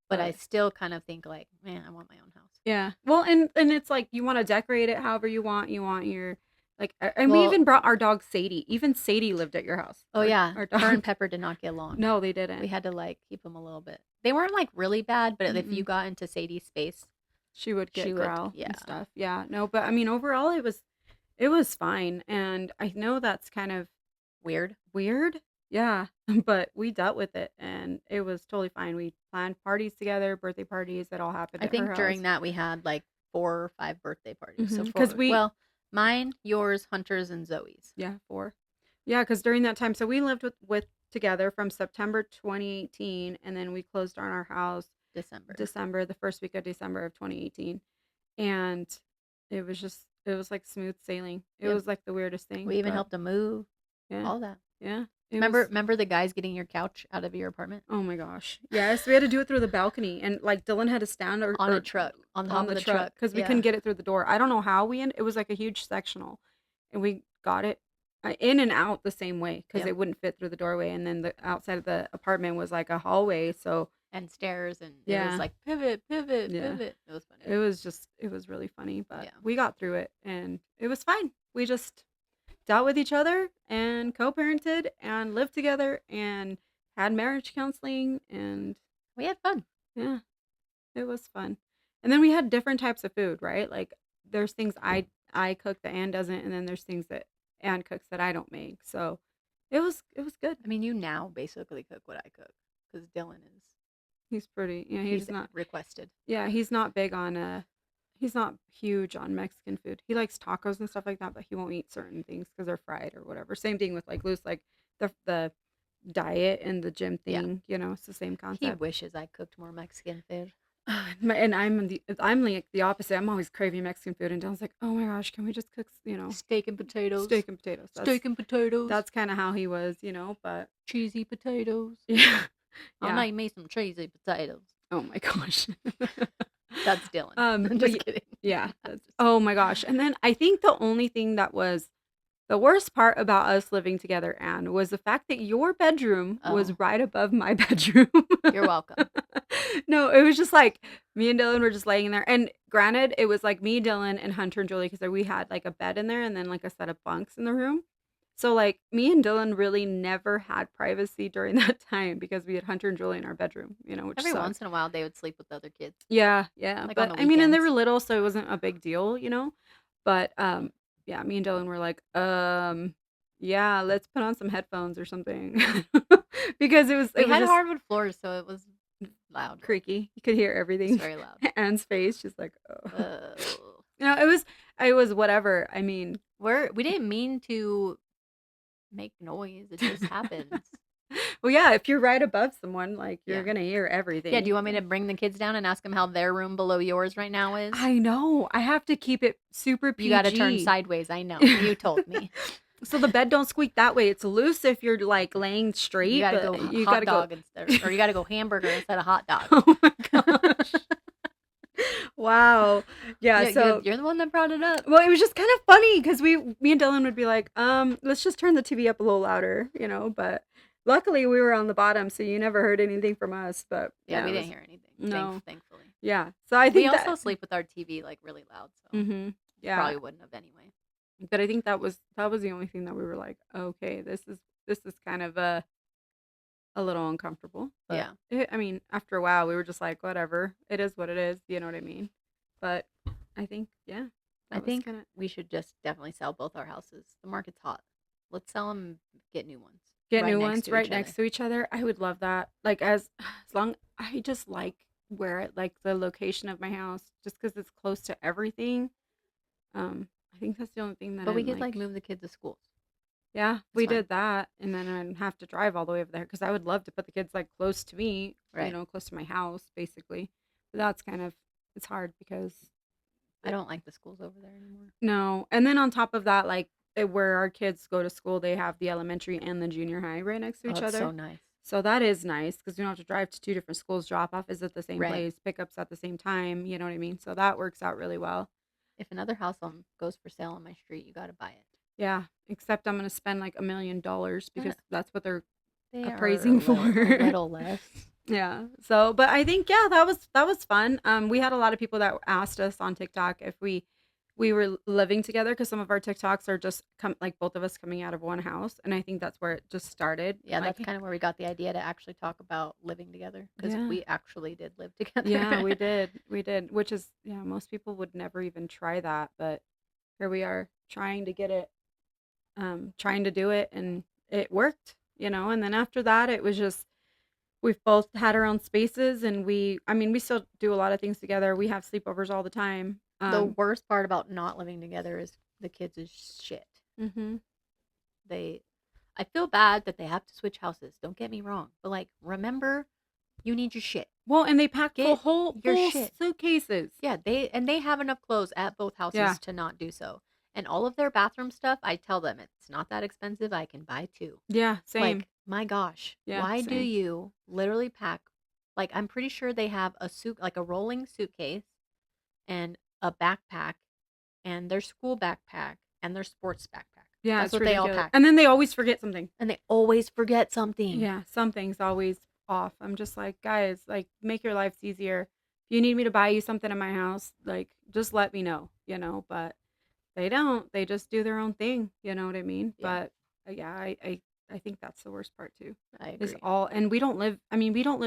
[SPEAKER 1] But I
[SPEAKER 2] But
[SPEAKER 1] still kind of think like, man, I want my own house.
[SPEAKER 2] yeah. Well, and it's like you want to decorate it however you want. You want your like and we
[SPEAKER 1] Well,
[SPEAKER 2] even brought our dog Sadie. Even Sadie lived at your house.
[SPEAKER 1] oh yeah,
[SPEAKER 2] Our
[SPEAKER 1] her and
[SPEAKER 2] dog.
[SPEAKER 1] Pepper did not get along.
[SPEAKER 2] No, they
[SPEAKER 1] We
[SPEAKER 2] didn't.
[SPEAKER 1] had to like keep them a little bit. They weren't like really bad, but if you
[SPEAKER 2] Mm-mm.
[SPEAKER 1] got into Sadie's space,
[SPEAKER 2] She would
[SPEAKER 1] she
[SPEAKER 2] get
[SPEAKER 1] would,
[SPEAKER 2] growl
[SPEAKER 1] yeah,
[SPEAKER 2] and stuff. Yeah. No, but I mean overall it was fine and I know that's kind of
[SPEAKER 1] weird.
[SPEAKER 2] weird. Yeah, but we dealt with it and it was totally fine. We planned parties together, birthday parties that all happened
[SPEAKER 1] I
[SPEAKER 2] at her
[SPEAKER 1] think
[SPEAKER 2] house.
[SPEAKER 1] during that we had like 4 or 5 birthday parties. So
[SPEAKER 2] Because
[SPEAKER 1] well, mine, yours, Hunter's, and Zoe's.
[SPEAKER 2] yeah, 4. Yeah, because during that time, so we lived with together from September 2018, and then we closed on our house
[SPEAKER 1] December.
[SPEAKER 2] the first week of December of 2018, and it was like smooth sailing. It
[SPEAKER 1] Yep.
[SPEAKER 2] was like the weirdest thing,
[SPEAKER 1] We even
[SPEAKER 2] but
[SPEAKER 1] helped them move.
[SPEAKER 2] yeah,
[SPEAKER 1] All that.
[SPEAKER 2] yeah.
[SPEAKER 1] Remember the guys getting your couch out of your apartment
[SPEAKER 2] Oh my gosh. Yes, we had to do it through the balcony, and like Dylan had to stand
[SPEAKER 1] on a
[SPEAKER 2] or
[SPEAKER 1] truck on
[SPEAKER 2] on
[SPEAKER 1] top
[SPEAKER 2] the
[SPEAKER 1] of the
[SPEAKER 2] truck
[SPEAKER 1] truck?
[SPEAKER 2] because we couldn't
[SPEAKER 1] Yeah.
[SPEAKER 2] get it through the door. I don't know how it was like a huge sectional, and we got it in and out the same way because
[SPEAKER 1] Yep.
[SPEAKER 2] it wouldn't fit through the doorway, and then the outside of the apartment was like a hallway. So
[SPEAKER 1] And stairs, and it was
[SPEAKER 2] yeah,
[SPEAKER 1] like pivot, pivot,
[SPEAKER 2] yeah,
[SPEAKER 1] pivot. It was funny.
[SPEAKER 2] it was really funny, but
[SPEAKER 1] Yeah.
[SPEAKER 2] we got through it, and it was fine. We just dealt with each other and co-parented and lived together and had marriage counseling and
[SPEAKER 1] We had fun.
[SPEAKER 2] yeah. It was fun. And then we had different types of food, right? Like there's things I cook that Anne doesn't, and then there's things that Anne cooks that I don't make. So it was good.
[SPEAKER 1] I mean, you now basically cook what I cook because Dylan is
[SPEAKER 2] He's pretty. Yeah,
[SPEAKER 1] he's
[SPEAKER 2] he's not.
[SPEAKER 1] requested.
[SPEAKER 2] Yeah, he's not big on he's not huge on Mexican food. He likes tacos and stuff like that, but he won't eat certain things because they're fried or whatever. Same thing with like Luce, like the diet and the gym
[SPEAKER 1] Yeah.
[SPEAKER 2] thing. It's the same
[SPEAKER 1] He
[SPEAKER 2] concept.
[SPEAKER 1] wishes I cooked more Mexican food.
[SPEAKER 2] And I'm like the opposite. I'm always craving Mexican food, and Dylan's like, "Oh my gosh, can we just cook,
[SPEAKER 1] Steak and potatoes.
[SPEAKER 2] steak and potatoes?"
[SPEAKER 1] Steak and potatoes.
[SPEAKER 2] That's kind of how he was, but
[SPEAKER 1] cheesy potatoes.
[SPEAKER 2] yeah,
[SPEAKER 1] I
[SPEAKER 2] yeah.
[SPEAKER 1] might make some cheesy potatoes.
[SPEAKER 2] Oh my gosh,
[SPEAKER 1] That's Dylan.
[SPEAKER 2] but
[SPEAKER 1] Just kidding.
[SPEAKER 2] yeah. Oh my gosh, and then I think the only thing that was the worst part about us living together, Anne, was the fact that your bedroom was
[SPEAKER 1] Oh.
[SPEAKER 2] right above my bedroom.
[SPEAKER 1] You're welcome.
[SPEAKER 2] No, it was just like me and Dylan were just laying there. And granted, it was like me, Dylan, and Hunter and Julie because we had like a bed in there and then like a set of bunks in the room. So like me and Dylan really never had privacy during that time because we had Hunter and Julie in our bedroom, which
[SPEAKER 1] Every
[SPEAKER 2] sucks.
[SPEAKER 1] once in a while, they would sleep with the other kids.
[SPEAKER 2] Yeah.
[SPEAKER 1] Like
[SPEAKER 2] But
[SPEAKER 1] on the
[SPEAKER 2] I mean, and they were
[SPEAKER 1] weekends.
[SPEAKER 2] little, so it wasn't a big deal, But yeah, me and Dylan were like, yeah, let's put on some headphones or something because
[SPEAKER 1] We
[SPEAKER 2] it was
[SPEAKER 1] had
[SPEAKER 2] just
[SPEAKER 1] hardwood floors, so it was loud.
[SPEAKER 2] creaky. You could hear
[SPEAKER 1] It's
[SPEAKER 2] everything.
[SPEAKER 1] very loud.
[SPEAKER 2] Anne's face, she's like, oh.
[SPEAKER 1] Oh.
[SPEAKER 2] It was whatever. I mean,
[SPEAKER 1] We didn't mean to make noise. It just happens.
[SPEAKER 2] well, yeah, if you're right above someone, like you're
[SPEAKER 1] Yeah.
[SPEAKER 2] gonna hear everything.
[SPEAKER 1] Yeah, do you want me to bring the kids down and ask them how their room below yours right now is?
[SPEAKER 2] I know. I have to keep it super PG.
[SPEAKER 1] You got to turn sideways. I know. You told me.
[SPEAKER 2] So the bed don't squeak that way. It's loose if you're like laying straight.
[SPEAKER 1] You got to
[SPEAKER 2] but
[SPEAKER 1] go
[SPEAKER 2] you
[SPEAKER 1] hot
[SPEAKER 2] gotta
[SPEAKER 1] dog
[SPEAKER 2] go.
[SPEAKER 1] instead, or you got to go hamburger instead of hot dog.
[SPEAKER 2] Oh my gosh. Wow. Yeah.
[SPEAKER 1] Yeah,
[SPEAKER 2] So
[SPEAKER 1] you're the one that brought it up.
[SPEAKER 2] well, it was just kind of funny because me and Dylan would be like, let's just turn the TV up a little louder, But luckily we were on the bottom, so you never heard anything from us. But
[SPEAKER 1] Yeah,
[SPEAKER 2] yeah,
[SPEAKER 1] we
[SPEAKER 2] it
[SPEAKER 1] didn't
[SPEAKER 2] was-
[SPEAKER 1] hear anything.
[SPEAKER 2] No.
[SPEAKER 1] Thankfully.
[SPEAKER 2] Yeah. So I
[SPEAKER 1] We
[SPEAKER 2] think
[SPEAKER 1] also
[SPEAKER 2] that.
[SPEAKER 1] sleep with our TV like really loud, so
[SPEAKER 2] Mm-hmm. Yeah.
[SPEAKER 1] probably wouldn't have anyway.
[SPEAKER 2] But I think that was the only thing that we were like, okay, this is kind of a little uncomfortable, but
[SPEAKER 1] Yeah.
[SPEAKER 2] I mean, after a while, we were just like, whatever, it is what it is. You know what I mean? But I think, yeah,
[SPEAKER 1] I
[SPEAKER 2] that was
[SPEAKER 1] think
[SPEAKER 2] kind of
[SPEAKER 1] we should just definitely sell both our houses. The market's hot. Let's sell them, get new ones
[SPEAKER 2] get
[SPEAKER 1] right
[SPEAKER 2] new
[SPEAKER 1] next
[SPEAKER 2] ones
[SPEAKER 1] to
[SPEAKER 2] right
[SPEAKER 1] each
[SPEAKER 2] next
[SPEAKER 1] other.
[SPEAKER 2] to each other. I would love that. Like as long I just like where like the location of my house, just because it's close to everything. I think that's the only thing that
[SPEAKER 1] But we
[SPEAKER 2] I'm
[SPEAKER 1] could
[SPEAKER 2] like,
[SPEAKER 1] like move the kids to schools.
[SPEAKER 2] yeah,
[SPEAKER 1] It's
[SPEAKER 2] we
[SPEAKER 1] fine.
[SPEAKER 2] did that, and then I'd have to drive all the way over there because I would love to put the kids like close to me,
[SPEAKER 1] Right.
[SPEAKER 2] close to my house, basically. But that's kind of it's hard because
[SPEAKER 1] I don't like the schools over there anymore.
[SPEAKER 2] no, and then on top of that, like where our kids go to school, they have the elementary and the junior high right next to
[SPEAKER 1] Oh,
[SPEAKER 2] each
[SPEAKER 1] it's so
[SPEAKER 2] other.
[SPEAKER 1] nice.
[SPEAKER 2] So that is nice because you don't have to drive to two different schools. Drop off is at the same
[SPEAKER 1] Right.
[SPEAKER 2] place, pickups at the same time. You know what I mean? So that works out really well.
[SPEAKER 1] If another house goes for sale on my street, you got to buy it.
[SPEAKER 2] Yeah, except I'm gonna spend like $1 million
[SPEAKER 1] Uh,
[SPEAKER 2] because that's what they're
[SPEAKER 1] They are
[SPEAKER 2] appraising for.
[SPEAKER 1] a little less.
[SPEAKER 2] Yeah. So, but I think yeah, that was fun. We had a lot of people that asked us on TikTok if we were living together because some of our TikToks are just like both of us coming out of one house, and I think that's where it just started.
[SPEAKER 1] Yeah, that's
[SPEAKER 2] Like,
[SPEAKER 1] kind of where we got the idea to actually talk about living together because
[SPEAKER 2] yeah,
[SPEAKER 1] we actually did live together.
[SPEAKER 2] yeah, we did, which is yeah, most people would never even try that, but here we are trying to get it, trying to do it, and it worked, And then after that, it was just we've both had our own spaces, and I mean, we still do a lot of things together. We have sleepovers all the time.
[SPEAKER 1] The worst part about not living together is the kids is shit.
[SPEAKER 2] Mhm.
[SPEAKER 1] They I feel bad that they have to switch houses. Don't get me wrong. But like remember you need your shit.
[SPEAKER 2] Well, and they pack full
[SPEAKER 1] Get
[SPEAKER 2] whole
[SPEAKER 1] your
[SPEAKER 2] full
[SPEAKER 1] shit.
[SPEAKER 2] suitcases.
[SPEAKER 1] Yeah, they have enough clothes at both
[SPEAKER 2] Yeah.
[SPEAKER 1] houses to not do so. And all of their bathroom stuff, I tell them it's not that expensive. I can buy two.
[SPEAKER 2] Yeah, same.
[SPEAKER 1] Like, my gosh,
[SPEAKER 2] Yeah,
[SPEAKER 1] why do
[SPEAKER 2] same.
[SPEAKER 1] you literally pack like I'm pretty sure they have a suit like a rolling suitcase and a backpack and their school backpack and their sports backpack.
[SPEAKER 2] Yeah,
[SPEAKER 1] That's
[SPEAKER 2] it's
[SPEAKER 1] what they all
[SPEAKER 2] ridiculous.
[SPEAKER 1] pack.
[SPEAKER 2] And then they always forget something.
[SPEAKER 1] And they always forget something.
[SPEAKER 2] Yeah, something's always off. I'm just like, guys, like make your lives easier. If you need me to buy you something in my house, like just let me know, but they don't. They just do their own thing, you know what I mean?
[SPEAKER 1] Yeah,
[SPEAKER 2] But yeah, I think that's the worst part too.
[SPEAKER 1] I
[SPEAKER 2] Is
[SPEAKER 1] agree.
[SPEAKER 2] all and we don't live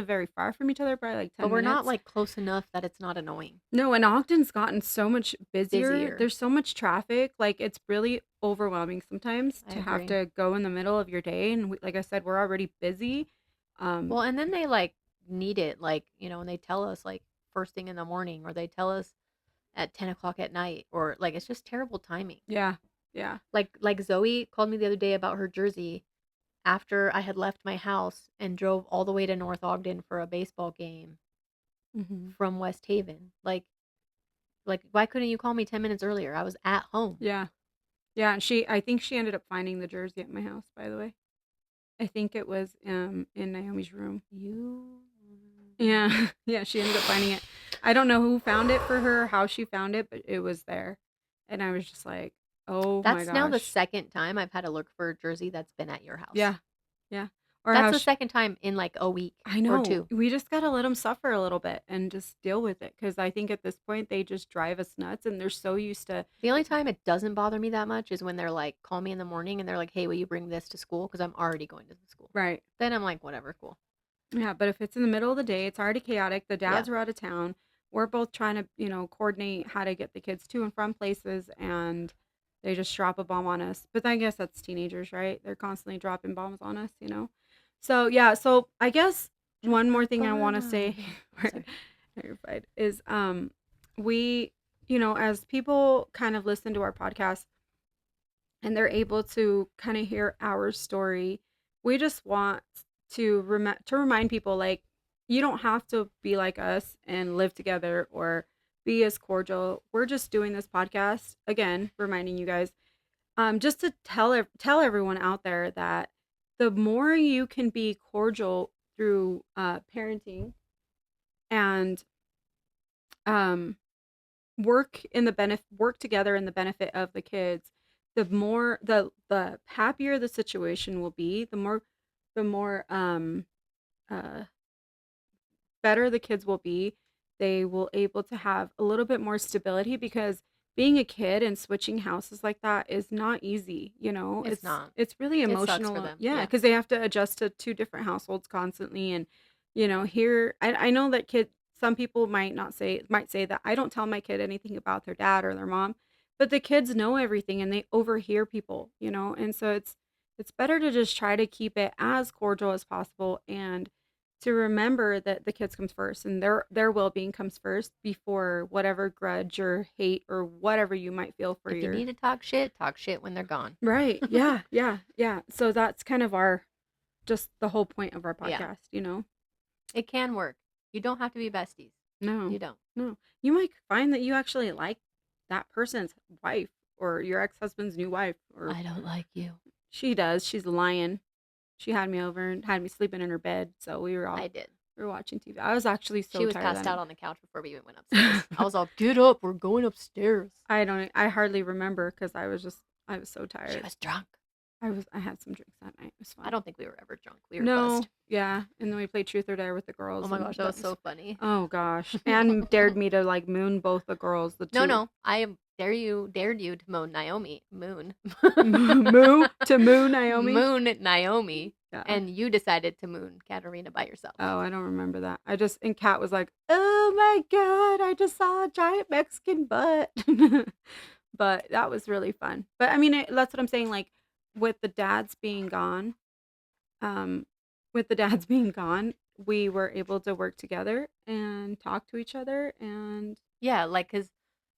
[SPEAKER 2] very far from each other, probably like
[SPEAKER 1] But
[SPEAKER 2] 10
[SPEAKER 1] we're not
[SPEAKER 2] minutes.
[SPEAKER 1] like close enough that it's not annoying.
[SPEAKER 2] No, and Ogden's gotten so much busier.
[SPEAKER 1] Busier.
[SPEAKER 2] There's so much traffic. Like it's really overwhelming sometimes
[SPEAKER 1] I
[SPEAKER 2] to have
[SPEAKER 1] agree.
[SPEAKER 2] to go in the middle of your day. And like I said, we're already busy. Um,
[SPEAKER 1] Well, and then they like need it, like, and they tell us like first thing in the morning or they tell us at 10 o'clock at night or like it's just terrible timing.
[SPEAKER 2] yeah, yeah.
[SPEAKER 1] Like Zoe called me the other day about her jersey after I had left my house and drove all the way to North Ogden for a baseball game
[SPEAKER 2] Hmm.
[SPEAKER 1] from West Haven. Like why couldn't you call me 10 minutes earlier? I was at home.
[SPEAKER 2] Yeah, yeah. And I think she ended up finding the jersey at my house. By the way, I think it was in Naomi's room.
[SPEAKER 1] You
[SPEAKER 2] Yeah, yeah. She ended up finding it. I don't know who found it for her, how she found it, but it was there, and I was just like, oh my
[SPEAKER 1] That's now the
[SPEAKER 2] gosh.
[SPEAKER 1] second time I've had to look for a jersey that's been at your house.
[SPEAKER 2] Yeah, yeah. Or
[SPEAKER 1] That's
[SPEAKER 2] how
[SPEAKER 1] the second time in like a week
[SPEAKER 2] I
[SPEAKER 1] or
[SPEAKER 2] know.
[SPEAKER 1] two.
[SPEAKER 2] We just gotta let them suffer a little bit and just deal with it because I think at this point they just drive us nuts and they're so used to
[SPEAKER 1] The only time it doesn't bother me that much is when they're like, call me in the morning and they're like, hey, will you bring this to school? Because I'm already going to the school.
[SPEAKER 2] right.
[SPEAKER 1] Then I'm like, whatever, cool.
[SPEAKER 2] Yeah, but if it's in the middle of the day, it's already chaotic. The
[SPEAKER 1] Yeah.
[SPEAKER 2] dads are out of town. We're both trying to, coordinate how to get the kids to and from places and they just drop a bomb on us. But I guess that's teenagers, right? They're constantly dropping bombs on us. So yeah, so I guess
[SPEAKER 1] Drop
[SPEAKER 2] one
[SPEAKER 1] a
[SPEAKER 2] more thing I want to
[SPEAKER 1] bomb on
[SPEAKER 2] say
[SPEAKER 1] me. Oh,
[SPEAKER 2] right,
[SPEAKER 1] sorry.
[SPEAKER 2] you're fine, is we, as people kind of listen to our podcast and they're able to kind of hear our story, we just want to remind people like you don't have to be like us and live together or be as cordial. We're just doing this podcast again, reminding you guys, just to tell everyone out there that the more you can be cordial through parenting and um, work together in the benefit of the kids, the happier the situation will be, the more uh better the kids will be. They will able to have a little bit more stability because being a kid and switching houses like that is not easy, you know?
[SPEAKER 1] It's not.
[SPEAKER 2] It's really
[SPEAKER 1] It sucks for
[SPEAKER 2] emotional.
[SPEAKER 1] them.
[SPEAKER 2] Yeah,
[SPEAKER 1] Yeah.
[SPEAKER 2] because they have to adjust to two different households constantly. And, you know, here I know that some people might say that I don't tell my kid anything about their dad or their mom, but the kids know everything and they overhear people, you know? And so it's better to just try to keep it as cordial as possible and to remember that the kids comes first and their well-being comes first before whatever grudge or hate or whatever you might feel for
[SPEAKER 1] If you
[SPEAKER 2] your
[SPEAKER 1] need to talk shit when they're gone.
[SPEAKER 2] right. Yeah, yeah, yeah. So that's kind of our just the whole point of our
[SPEAKER 1] Yeah.
[SPEAKER 2] podcast, you know.
[SPEAKER 1] It can work. You don't have to be besties.
[SPEAKER 2] No.
[SPEAKER 1] You don't.
[SPEAKER 2] No. You might find that you actually like that person's wife or your ex-husband's new wife or
[SPEAKER 1] I don't like you.
[SPEAKER 2] she does. She's a lion. She had me over and had me sleeping in her bed, so
[SPEAKER 1] I did.
[SPEAKER 2] we were watching TV. I was actually
[SPEAKER 1] She
[SPEAKER 2] so
[SPEAKER 1] was
[SPEAKER 2] tired
[SPEAKER 1] passed
[SPEAKER 2] that
[SPEAKER 1] out
[SPEAKER 2] night.
[SPEAKER 1] on the couch before we even went upstairs. I was all, get up, we're going upstairs.
[SPEAKER 2] I hardly remember because I was so
[SPEAKER 1] She
[SPEAKER 2] tired.
[SPEAKER 1] was drunk.
[SPEAKER 2] I had some drinks that night. It was
[SPEAKER 1] I
[SPEAKER 2] fun.
[SPEAKER 1] don't think we were ever drunk. We were
[SPEAKER 2] No,
[SPEAKER 1] buzzed.
[SPEAKER 2] yeah, and then we played Truth or Dare with the
[SPEAKER 1] Oh
[SPEAKER 2] girls,
[SPEAKER 1] my
[SPEAKER 2] and
[SPEAKER 1] gosh, that was so funny.
[SPEAKER 2] oh gosh, and dared me to like moon both the girls, the
[SPEAKER 1] No,
[SPEAKER 2] two
[SPEAKER 1] no. Dared you to moan Naomi. Moon.
[SPEAKER 2] moo to moon Naomi.
[SPEAKER 1] Moon Naomi.
[SPEAKER 2] Yeah.
[SPEAKER 1] And you decided to moon Katarina by yourself.
[SPEAKER 2] Oh, I don't remember that. And Kat was like, "Oh my god, I just saw a giant Mexican butt." But that was really fun. But I mean, that's what I'm saying. Like with the dads being gone, um, with the dads being gone, we were able to work together and talk to each other. And
[SPEAKER 1] Yeah, like, because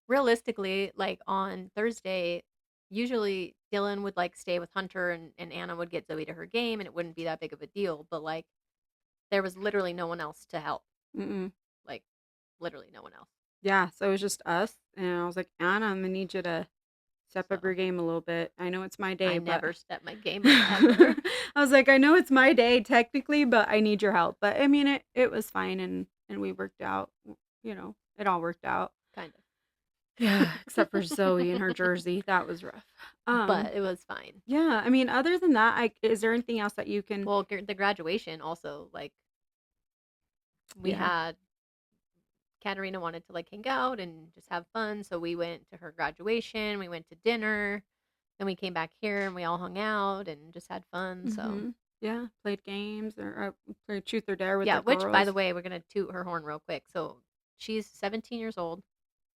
[SPEAKER 1] realistically, like, on Thursday, usually Dylan would, like, stay with Hunter and Anna would get Zoe to her game, and it wouldn't be that big of a deal, but, like, there was literally no one else to help.
[SPEAKER 2] mm-mm.
[SPEAKER 1] Like, literally no one else.
[SPEAKER 2] Yeah, so it was just us. And I was like, Anna, I'm gonna need you to step up
[SPEAKER 1] So,
[SPEAKER 2] your game a little bit. I know it's my day,
[SPEAKER 1] I
[SPEAKER 2] but
[SPEAKER 1] never stepped my game up ever.
[SPEAKER 2] I was like, I know it's my day technically, but I need your help. But I mean, it was fine, and we worked out. You know, it all worked out.
[SPEAKER 1] Kind of.
[SPEAKER 2] Yeah, except for Zoe and her jersey, that was rough.
[SPEAKER 1] But it was fine.
[SPEAKER 2] Yeah. I mean, other than that, is there anything else that you can?
[SPEAKER 1] Well, the graduation also, like, we
[SPEAKER 2] Yeah.
[SPEAKER 1] had Katarina wanted to like hang out and just have fun, so we went to her graduation, we went to dinner, then we came back here and we all hung out and just had fun. So,
[SPEAKER 2] Yeah, played games or played Truth or Dare with
[SPEAKER 1] yeah,
[SPEAKER 2] the
[SPEAKER 1] which by the
[SPEAKER 2] girls.
[SPEAKER 1] way, we're going to toot her horn real quick. So, she's 17 years old.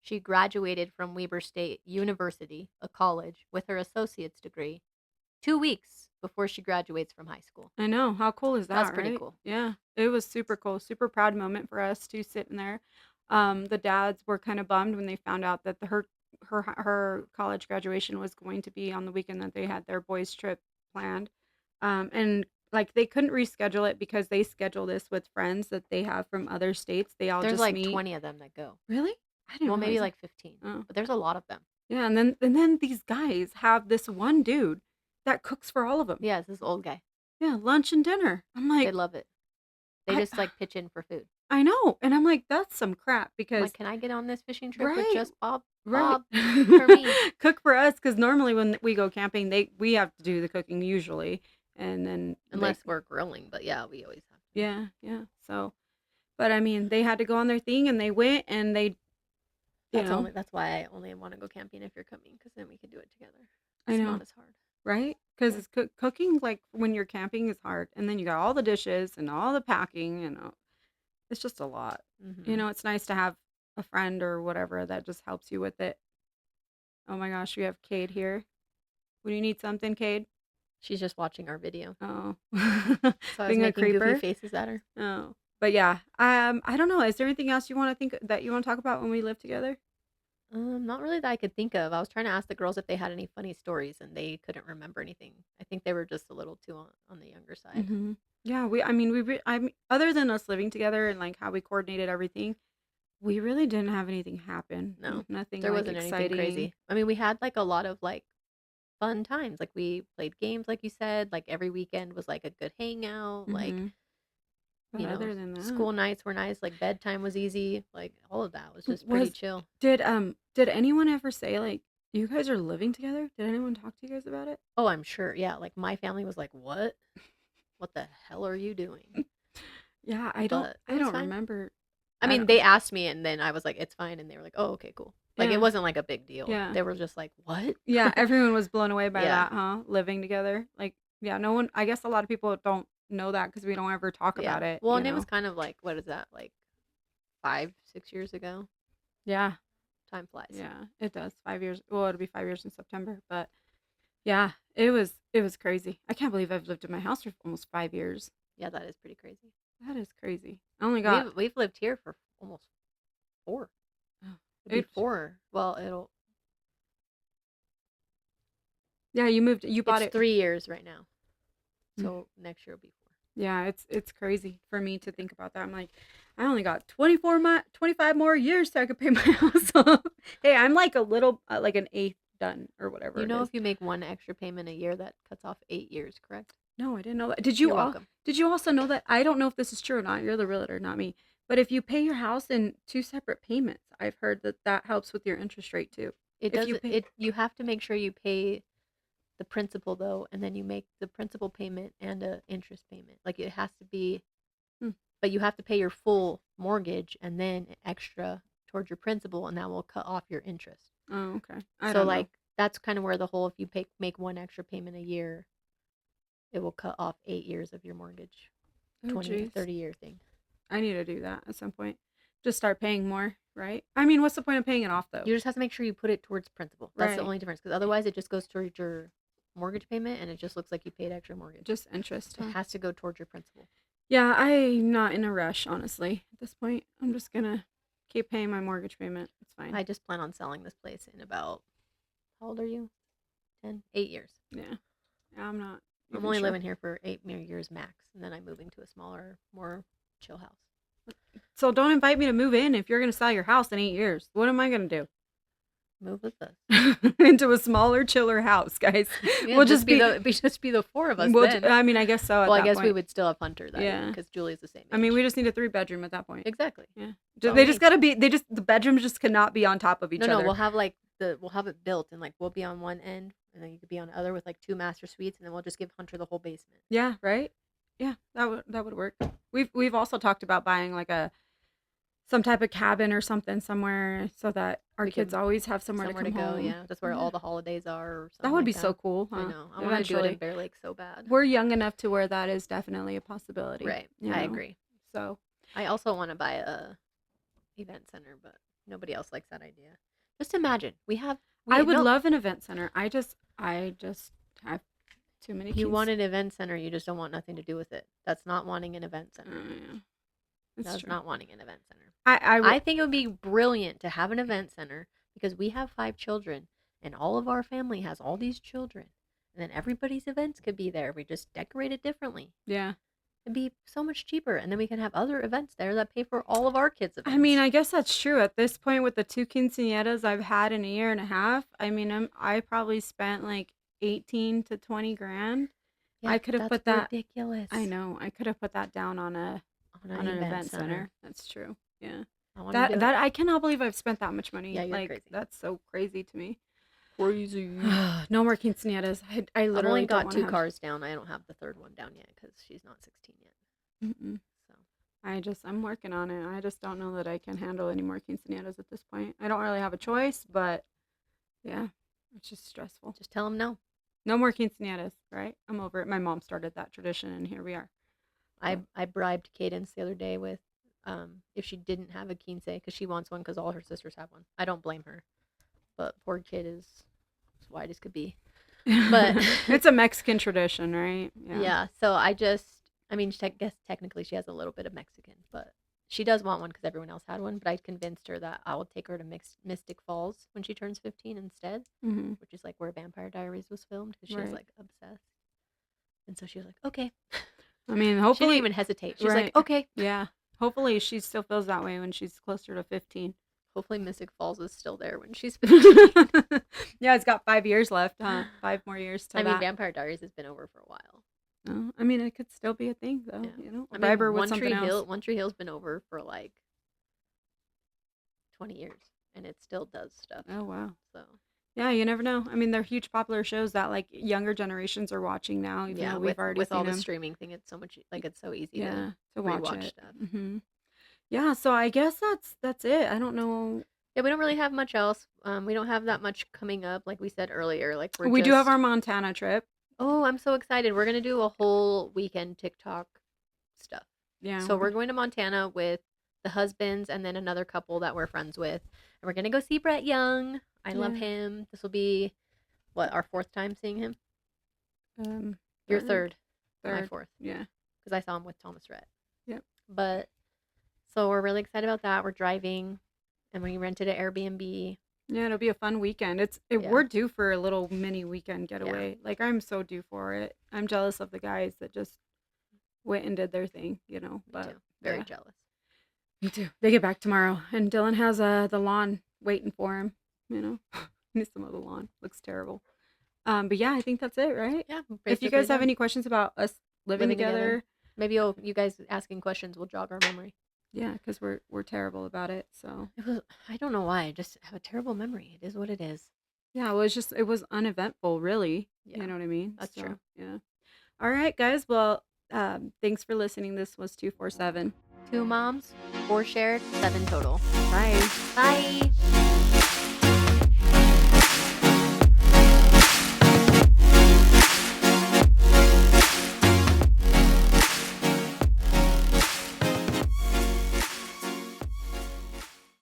[SPEAKER 1] She graduated from Weber State University, a college, with her associate's degree 2 weeks before she graduates from high school.
[SPEAKER 2] I know. How cool is that,
[SPEAKER 1] That's pretty
[SPEAKER 2] right?
[SPEAKER 1] cool.
[SPEAKER 2] Yeah, it was super cool. Super proud moment for us to sit in there. The dads were kind of bummed when they found out that her college graduation was going to be on the weekend that they had their boys trip planned. And like they couldn't reschedule it because they schedule this with friends that they have from other states. They all
[SPEAKER 1] There's
[SPEAKER 2] just
[SPEAKER 1] like
[SPEAKER 2] meet.
[SPEAKER 1] 20 of them that go.
[SPEAKER 2] Really? I didn't
[SPEAKER 1] Well, maybe
[SPEAKER 2] realize that.
[SPEAKER 1] like 15,
[SPEAKER 2] Oh.
[SPEAKER 1] but there's a lot of them.
[SPEAKER 2] Yeah, and then these guys have this one dude that cooks for all of them.
[SPEAKER 1] Yeah, it's this old guy.
[SPEAKER 2] Yeah, lunch and dinner. I'm
[SPEAKER 1] They
[SPEAKER 2] like,
[SPEAKER 1] love it. They
[SPEAKER 2] I
[SPEAKER 1] just like pitch in for food.
[SPEAKER 2] I know, and I'm like, that's some crap
[SPEAKER 1] I'm
[SPEAKER 2] because
[SPEAKER 1] like, can I get on this fishing trip with
[SPEAKER 2] right,
[SPEAKER 1] just Bob?
[SPEAKER 2] right,
[SPEAKER 1] Bob, for me.
[SPEAKER 2] cook for us because normally when we go camping, we have to do the cooking usually, and then
[SPEAKER 1] Unless we're grilling, but yeah, we always have to.
[SPEAKER 2] yeah, yeah. So, but I mean, they had to go on their thing, and they went, and they,
[SPEAKER 1] That's why I only want to go camping if you're coming, because then we can do it together.
[SPEAKER 2] I
[SPEAKER 1] It's
[SPEAKER 2] know,
[SPEAKER 1] not as hard.
[SPEAKER 2] right? Because it's cooking like when you're camping is hard, and then you got all the dishes and all the packing, and it's just a lot.
[SPEAKER 1] Mm-hmm.
[SPEAKER 2] It's nice to have a friend or whatever that just helps you with it. Oh my gosh, we have Cade here. Would you need something, Cade?
[SPEAKER 1] She's just watching our video.
[SPEAKER 2] Oh,
[SPEAKER 1] So I was
[SPEAKER 2] being a
[SPEAKER 1] making
[SPEAKER 2] creeper.
[SPEAKER 1] goofy faces at her.
[SPEAKER 2] Oh, but yeah. I don't know. Is there anything else you want to talk about when we live together?
[SPEAKER 1] Not really that I could think of. I was trying to ask the girls if they had any funny stories, and they couldn't remember anything. I think they were just a little too on the younger side.
[SPEAKER 2] Mm-hmm. Yeah, I mean, other than us living together and like how we coordinated everything, we really didn't have anything happen.
[SPEAKER 1] No,
[SPEAKER 2] Nothing
[SPEAKER 1] there
[SPEAKER 2] like
[SPEAKER 1] wasn't anything
[SPEAKER 2] exciting.
[SPEAKER 1] crazy. I mean, we had like a lot of like fun times. Like we played games, like you said. Like every weekend was like a good hangout. Like
[SPEAKER 2] Mm-hmm. But other than that,
[SPEAKER 1] school nights were nice. Like bedtime was easy. Like all of that was just pretty chill.
[SPEAKER 2] did anyone ever say like you guys are living together? Did anyone talk to you guys about it?
[SPEAKER 1] Oh, I'm sure. Yeah, like my family was like, "What? What the hell are you doing?"
[SPEAKER 2] Yeah,
[SPEAKER 1] But
[SPEAKER 2] I
[SPEAKER 1] it was
[SPEAKER 2] don't
[SPEAKER 1] fine.
[SPEAKER 2] remember.
[SPEAKER 1] I mean, they asked me, and then I was like, "It's fine," and they were like, "Oh, okay, cool." Like, it
[SPEAKER 2] Yeah.
[SPEAKER 1] wasn't like a big deal.
[SPEAKER 2] Yeah.
[SPEAKER 1] They were just like, "What?"
[SPEAKER 2] Yeah, everyone was blown away by
[SPEAKER 1] Yeah.
[SPEAKER 2] that, huh? Living together. Like, yeah, no one I guess a lot of people don't know that because we don't ever talk
[SPEAKER 1] Yeah.
[SPEAKER 2] about it,
[SPEAKER 1] Well,
[SPEAKER 2] you
[SPEAKER 1] and it was
[SPEAKER 2] know?
[SPEAKER 1] kind of like, what is that? Like 5, 6 years ago?
[SPEAKER 2] Yeah.
[SPEAKER 1] Time flies.
[SPEAKER 2] Yeah, it does. 5 years. Well, it'll be 5 years in September, but yeah, it was crazy. I can't believe I've lived in my house for almost 5 years.
[SPEAKER 1] Yeah, that is pretty crazy.
[SPEAKER 2] That is crazy. I only got
[SPEAKER 1] We've lived here for almost 4.
[SPEAKER 2] oh,
[SPEAKER 1] It'll be
[SPEAKER 2] it
[SPEAKER 1] 4. Well,
[SPEAKER 2] yeah, you bought
[SPEAKER 1] it's
[SPEAKER 2] it.
[SPEAKER 1] 3 years right now.
[SPEAKER 2] Mm.
[SPEAKER 1] So next year will be 4.
[SPEAKER 2] Yeah, it's crazy for me to think about that. I'm like, I only got 25 more years so I could pay my house off. Hey, I'm like a little like an eighth done or whatever
[SPEAKER 1] You
[SPEAKER 2] it
[SPEAKER 1] know,
[SPEAKER 2] is.
[SPEAKER 1] if you make one extra payment a year, that cuts off 8 years, correct?
[SPEAKER 2] No, I didn't know that.
[SPEAKER 1] You're welcome.
[SPEAKER 2] Did you also know that? I don't know if this is true or not. You're the realtor, not me. But if you pay your house in two separate payments, I've heard that that helps with your interest rate too.
[SPEAKER 1] It
[SPEAKER 2] If
[SPEAKER 1] does
[SPEAKER 2] you pay,
[SPEAKER 1] it you have to make sure you pay the principal though, and then you make the principal payment and a interest payment. Like it has to be,
[SPEAKER 2] hmm,
[SPEAKER 1] but you have to pay your full mortgage and then extra towards your principal, and that will cut off your interest.
[SPEAKER 2] oh, okay. I
[SPEAKER 1] So
[SPEAKER 2] don't know.
[SPEAKER 1] like that's kind of where the whole if you make one extra payment a year, it will cut off 8 years of your mortgage,
[SPEAKER 2] Oh,
[SPEAKER 1] 20
[SPEAKER 2] jeez.
[SPEAKER 1] 30 year thing.
[SPEAKER 2] I need to do that at some point. Just start paying more, right? I mean, what's the point of paying it off though?
[SPEAKER 1] You just have to make sure you put it towards principal. That's the
[SPEAKER 2] Right.
[SPEAKER 1] only difference, because otherwise it just goes towards your mortgage payment, and it just looks like you paid extra mortgage.
[SPEAKER 2] Just interest,
[SPEAKER 1] It
[SPEAKER 2] huh?
[SPEAKER 1] has to go towards your principal.
[SPEAKER 2] Yeah, I'm not in a rush, honestly. At this point, I'm just gonna keep paying my mortgage payment. It's fine.
[SPEAKER 1] I just plan on selling this place in about, how old are you? 10, 8 years.
[SPEAKER 2] Yeah. I'm not
[SPEAKER 1] I'm
[SPEAKER 2] even
[SPEAKER 1] only
[SPEAKER 2] sure.
[SPEAKER 1] living here for 8 more years max, and then I'm moving to a smaller, more chill house.
[SPEAKER 2] So don't invite me to move in if you're gonna sell your house in 8 years. What am I gonna do?
[SPEAKER 1] Move with us.
[SPEAKER 2] Into a smaller, chiller house, guys.
[SPEAKER 1] Yeah,
[SPEAKER 2] We'll just be.
[SPEAKER 1] just be the 4 of us
[SPEAKER 2] We'll,
[SPEAKER 1] then.
[SPEAKER 2] I mean, I guess so. At
[SPEAKER 1] Well, I
[SPEAKER 2] that
[SPEAKER 1] guess we
[SPEAKER 2] point.
[SPEAKER 1] would still have Hunter that
[SPEAKER 2] Yeah.
[SPEAKER 1] because Julie's the same age.
[SPEAKER 2] I mean, we just need a 3-bedroom at that point.
[SPEAKER 1] exactly.
[SPEAKER 2] Yeah.
[SPEAKER 1] all
[SPEAKER 2] They
[SPEAKER 1] we
[SPEAKER 2] just
[SPEAKER 1] need.
[SPEAKER 2] gotta be. The bedrooms just cannot be on top of each
[SPEAKER 1] No,
[SPEAKER 2] other.
[SPEAKER 1] we'll have like we'll have it built, and like we'll be on one end, and then you could be on the other with like 2 master suites, and then we'll just give Hunter the whole basement.
[SPEAKER 2] Yeah. Right. Yeah. That would work. We've also talked about buying like some type of cabin or something somewhere so that our
[SPEAKER 1] We
[SPEAKER 2] kids
[SPEAKER 1] could-
[SPEAKER 2] always have somewhere to
[SPEAKER 1] Somewhere
[SPEAKER 2] come
[SPEAKER 1] to go,
[SPEAKER 2] home.
[SPEAKER 1] yeah. That's where
[SPEAKER 2] Yeah.
[SPEAKER 1] all the holidays are, or something
[SPEAKER 2] That would
[SPEAKER 1] like
[SPEAKER 2] be so cool,
[SPEAKER 1] I
[SPEAKER 2] huh?
[SPEAKER 1] know. I want to do it in Bear Lake so bad.
[SPEAKER 2] We're young enough to where that is definitely a possibility.
[SPEAKER 1] Right.
[SPEAKER 2] you
[SPEAKER 1] I
[SPEAKER 2] know?
[SPEAKER 1] agree.
[SPEAKER 2] So
[SPEAKER 1] I also want to buy a event center, but nobody else likes that idea. Just imagine
[SPEAKER 2] I would
[SPEAKER 1] no,
[SPEAKER 2] love an event center. I just have too many
[SPEAKER 1] you
[SPEAKER 2] kids.
[SPEAKER 1] want an event center, you just don't want nothing to do with it. That's not wanting an event center.
[SPEAKER 2] Yeah. That's
[SPEAKER 1] That's
[SPEAKER 2] true.
[SPEAKER 1] not wanting an event center.
[SPEAKER 2] I
[SPEAKER 1] I think it would be brilliant to have an event center because we have 5 children and all of our family has all these children. And then everybody's events could be there. We just decorate it differently.
[SPEAKER 2] yeah.
[SPEAKER 1] It'd be so much cheaper. And then we can have other events there that pay for all of our kids' events.
[SPEAKER 2] I mean, I guess that's true. At this point, with the 2 quinceañeras I've had in a year and a half, I mean, I probably spent like 18 to 20 grand.
[SPEAKER 1] yeah,
[SPEAKER 2] I could have
[SPEAKER 1] that's
[SPEAKER 2] put that.
[SPEAKER 1] ridiculous.
[SPEAKER 2] I know. I could have put that down on
[SPEAKER 1] On
[SPEAKER 2] an event center. That's true. Yeah.
[SPEAKER 1] I want to do it.
[SPEAKER 2] That I cannot believe I've spent that much money.
[SPEAKER 1] Yeah, you're
[SPEAKER 2] like
[SPEAKER 1] crazy.
[SPEAKER 2] that's so crazy to me.
[SPEAKER 1] Crazy.
[SPEAKER 2] No more quinceañeras. I
[SPEAKER 1] I've
[SPEAKER 2] literally
[SPEAKER 1] only
[SPEAKER 2] don't
[SPEAKER 1] got
[SPEAKER 2] wanna
[SPEAKER 1] 2
[SPEAKER 2] have.
[SPEAKER 1] cars down. I don't have the third one down yet because she's not 16 yet.
[SPEAKER 2] Mm-mm.
[SPEAKER 1] So
[SPEAKER 2] I'm working on it. I just don't know that I can handle any more quinceañeras at this point. I don't really have a choice, but yeah, it's just stressful.
[SPEAKER 1] just tell them no.
[SPEAKER 2] No more quinceañeras, right? I'm over it. My mom started that tradition, and here we are.
[SPEAKER 1] I bribed Cadence the other day with if she didn't have a quince because she wants one because all her sisters have one. I don't blame her, but poor kid is as white as could be. But
[SPEAKER 2] it's a Mexican tradition, right?
[SPEAKER 1] yeah. So I mean, I guess technically she has a little bit of Mexican, but she does want one because everyone else had one. But I convinced her that I will take her to Mystic Falls when she turns 15 instead,
[SPEAKER 2] Mm-hmm.
[SPEAKER 1] which is like where Vampire Diaries was filmed because she was
[SPEAKER 2] Right.
[SPEAKER 1] like obsessed. And so she was like, okay.
[SPEAKER 2] I mean,
[SPEAKER 1] She didn't
[SPEAKER 2] hopefully,
[SPEAKER 1] even hesitate. She's
[SPEAKER 2] right.
[SPEAKER 1] like, okay.
[SPEAKER 2] Yeah. Hopefully, she still feels that way when she's closer to 15.
[SPEAKER 1] Hopefully Mystic Falls is still there when she's 15.
[SPEAKER 2] Yeah, it's got 5 years left, huh? 5 more years to
[SPEAKER 1] I mean,
[SPEAKER 2] that.
[SPEAKER 1] Vampire Diaries has been over for a while.
[SPEAKER 2] Oh, I mean, it could still be a thing, though.
[SPEAKER 1] Yeah.
[SPEAKER 2] You know,
[SPEAKER 1] I
[SPEAKER 2] bribe
[SPEAKER 1] mean,
[SPEAKER 2] her with something else.
[SPEAKER 1] One Tree Hill's been over for like 20 years, and it still does stuff.
[SPEAKER 2] Oh wow.
[SPEAKER 1] So
[SPEAKER 2] Yeah, you never know. I mean, they're huge popular shows that like younger generations are watching now. Even
[SPEAKER 1] yeah,
[SPEAKER 2] though we've already
[SPEAKER 1] with all
[SPEAKER 2] seen
[SPEAKER 1] the
[SPEAKER 2] them.
[SPEAKER 1] streaming thing, it's so much like it's so easy
[SPEAKER 2] Yeah,
[SPEAKER 1] to
[SPEAKER 2] to watch
[SPEAKER 1] rewatch
[SPEAKER 2] it.
[SPEAKER 1] stuff.
[SPEAKER 2] Yeah, so I guess that's it. I don't know.
[SPEAKER 1] Yeah, we don't really have much else. We don't have that much coming up, like we said earlier. Like we're
[SPEAKER 2] We do have
[SPEAKER 1] just
[SPEAKER 2] our Montana trip.
[SPEAKER 1] oh, I'm so excited. We're gonna do a whole weekend TikTok stuff.
[SPEAKER 2] Yeah,
[SPEAKER 1] So we're going to Montana with the husbands and then another couple that we're friends with. And we're gonna go see Brett Young. I love
[SPEAKER 2] yeah.
[SPEAKER 1] him. This will be what, our fourth time seeing him? Your
[SPEAKER 2] Third,
[SPEAKER 1] third, my
[SPEAKER 2] third.
[SPEAKER 1] fourth.
[SPEAKER 2] Yeah.
[SPEAKER 1] Because I saw him with Thomas Rhett.
[SPEAKER 2] Yep.
[SPEAKER 1] But so we're really excited about that. We're driving and we rented an Airbnb.
[SPEAKER 2] Yeah, it'll be a fun weekend.
[SPEAKER 1] Yeah.
[SPEAKER 2] We're due for a little mini weekend
[SPEAKER 1] Yeah.
[SPEAKER 2] getaway. Like I'm so due for it. I'm jealous of the guys that just went and did their thing, you know.
[SPEAKER 1] Me
[SPEAKER 2] But
[SPEAKER 1] too. Very
[SPEAKER 2] yeah,
[SPEAKER 1] jealous.
[SPEAKER 2] me too. They get back tomorrow, and Dylan has the lawn waiting for him. You know, needs some of the lawn. Looks terrible. But yeah, I think that's it, right?
[SPEAKER 1] Yeah,
[SPEAKER 2] If you
[SPEAKER 1] basically
[SPEAKER 2] guys have
[SPEAKER 1] done.
[SPEAKER 2] any questions about us living
[SPEAKER 1] Living together.
[SPEAKER 2] together,
[SPEAKER 1] Maybe you guys asking questions will jog our memory.
[SPEAKER 2] yeah, because we're terrible about it. So
[SPEAKER 1] It was, I don't know why. I just have a terrible memory. It is what it is.
[SPEAKER 2] yeah, well, it was uneventful, really. You
[SPEAKER 1] Yeah,
[SPEAKER 2] know what I mean?
[SPEAKER 1] that's
[SPEAKER 2] So
[SPEAKER 1] true.
[SPEAKER 2] yeah. All right, guys. Well, thanks for listening. This was 247.
[SPEAKER 1] Two moms, four shared, seven total.
[SPEAKER 2] Bye.
[SPEAKER 1] Bye.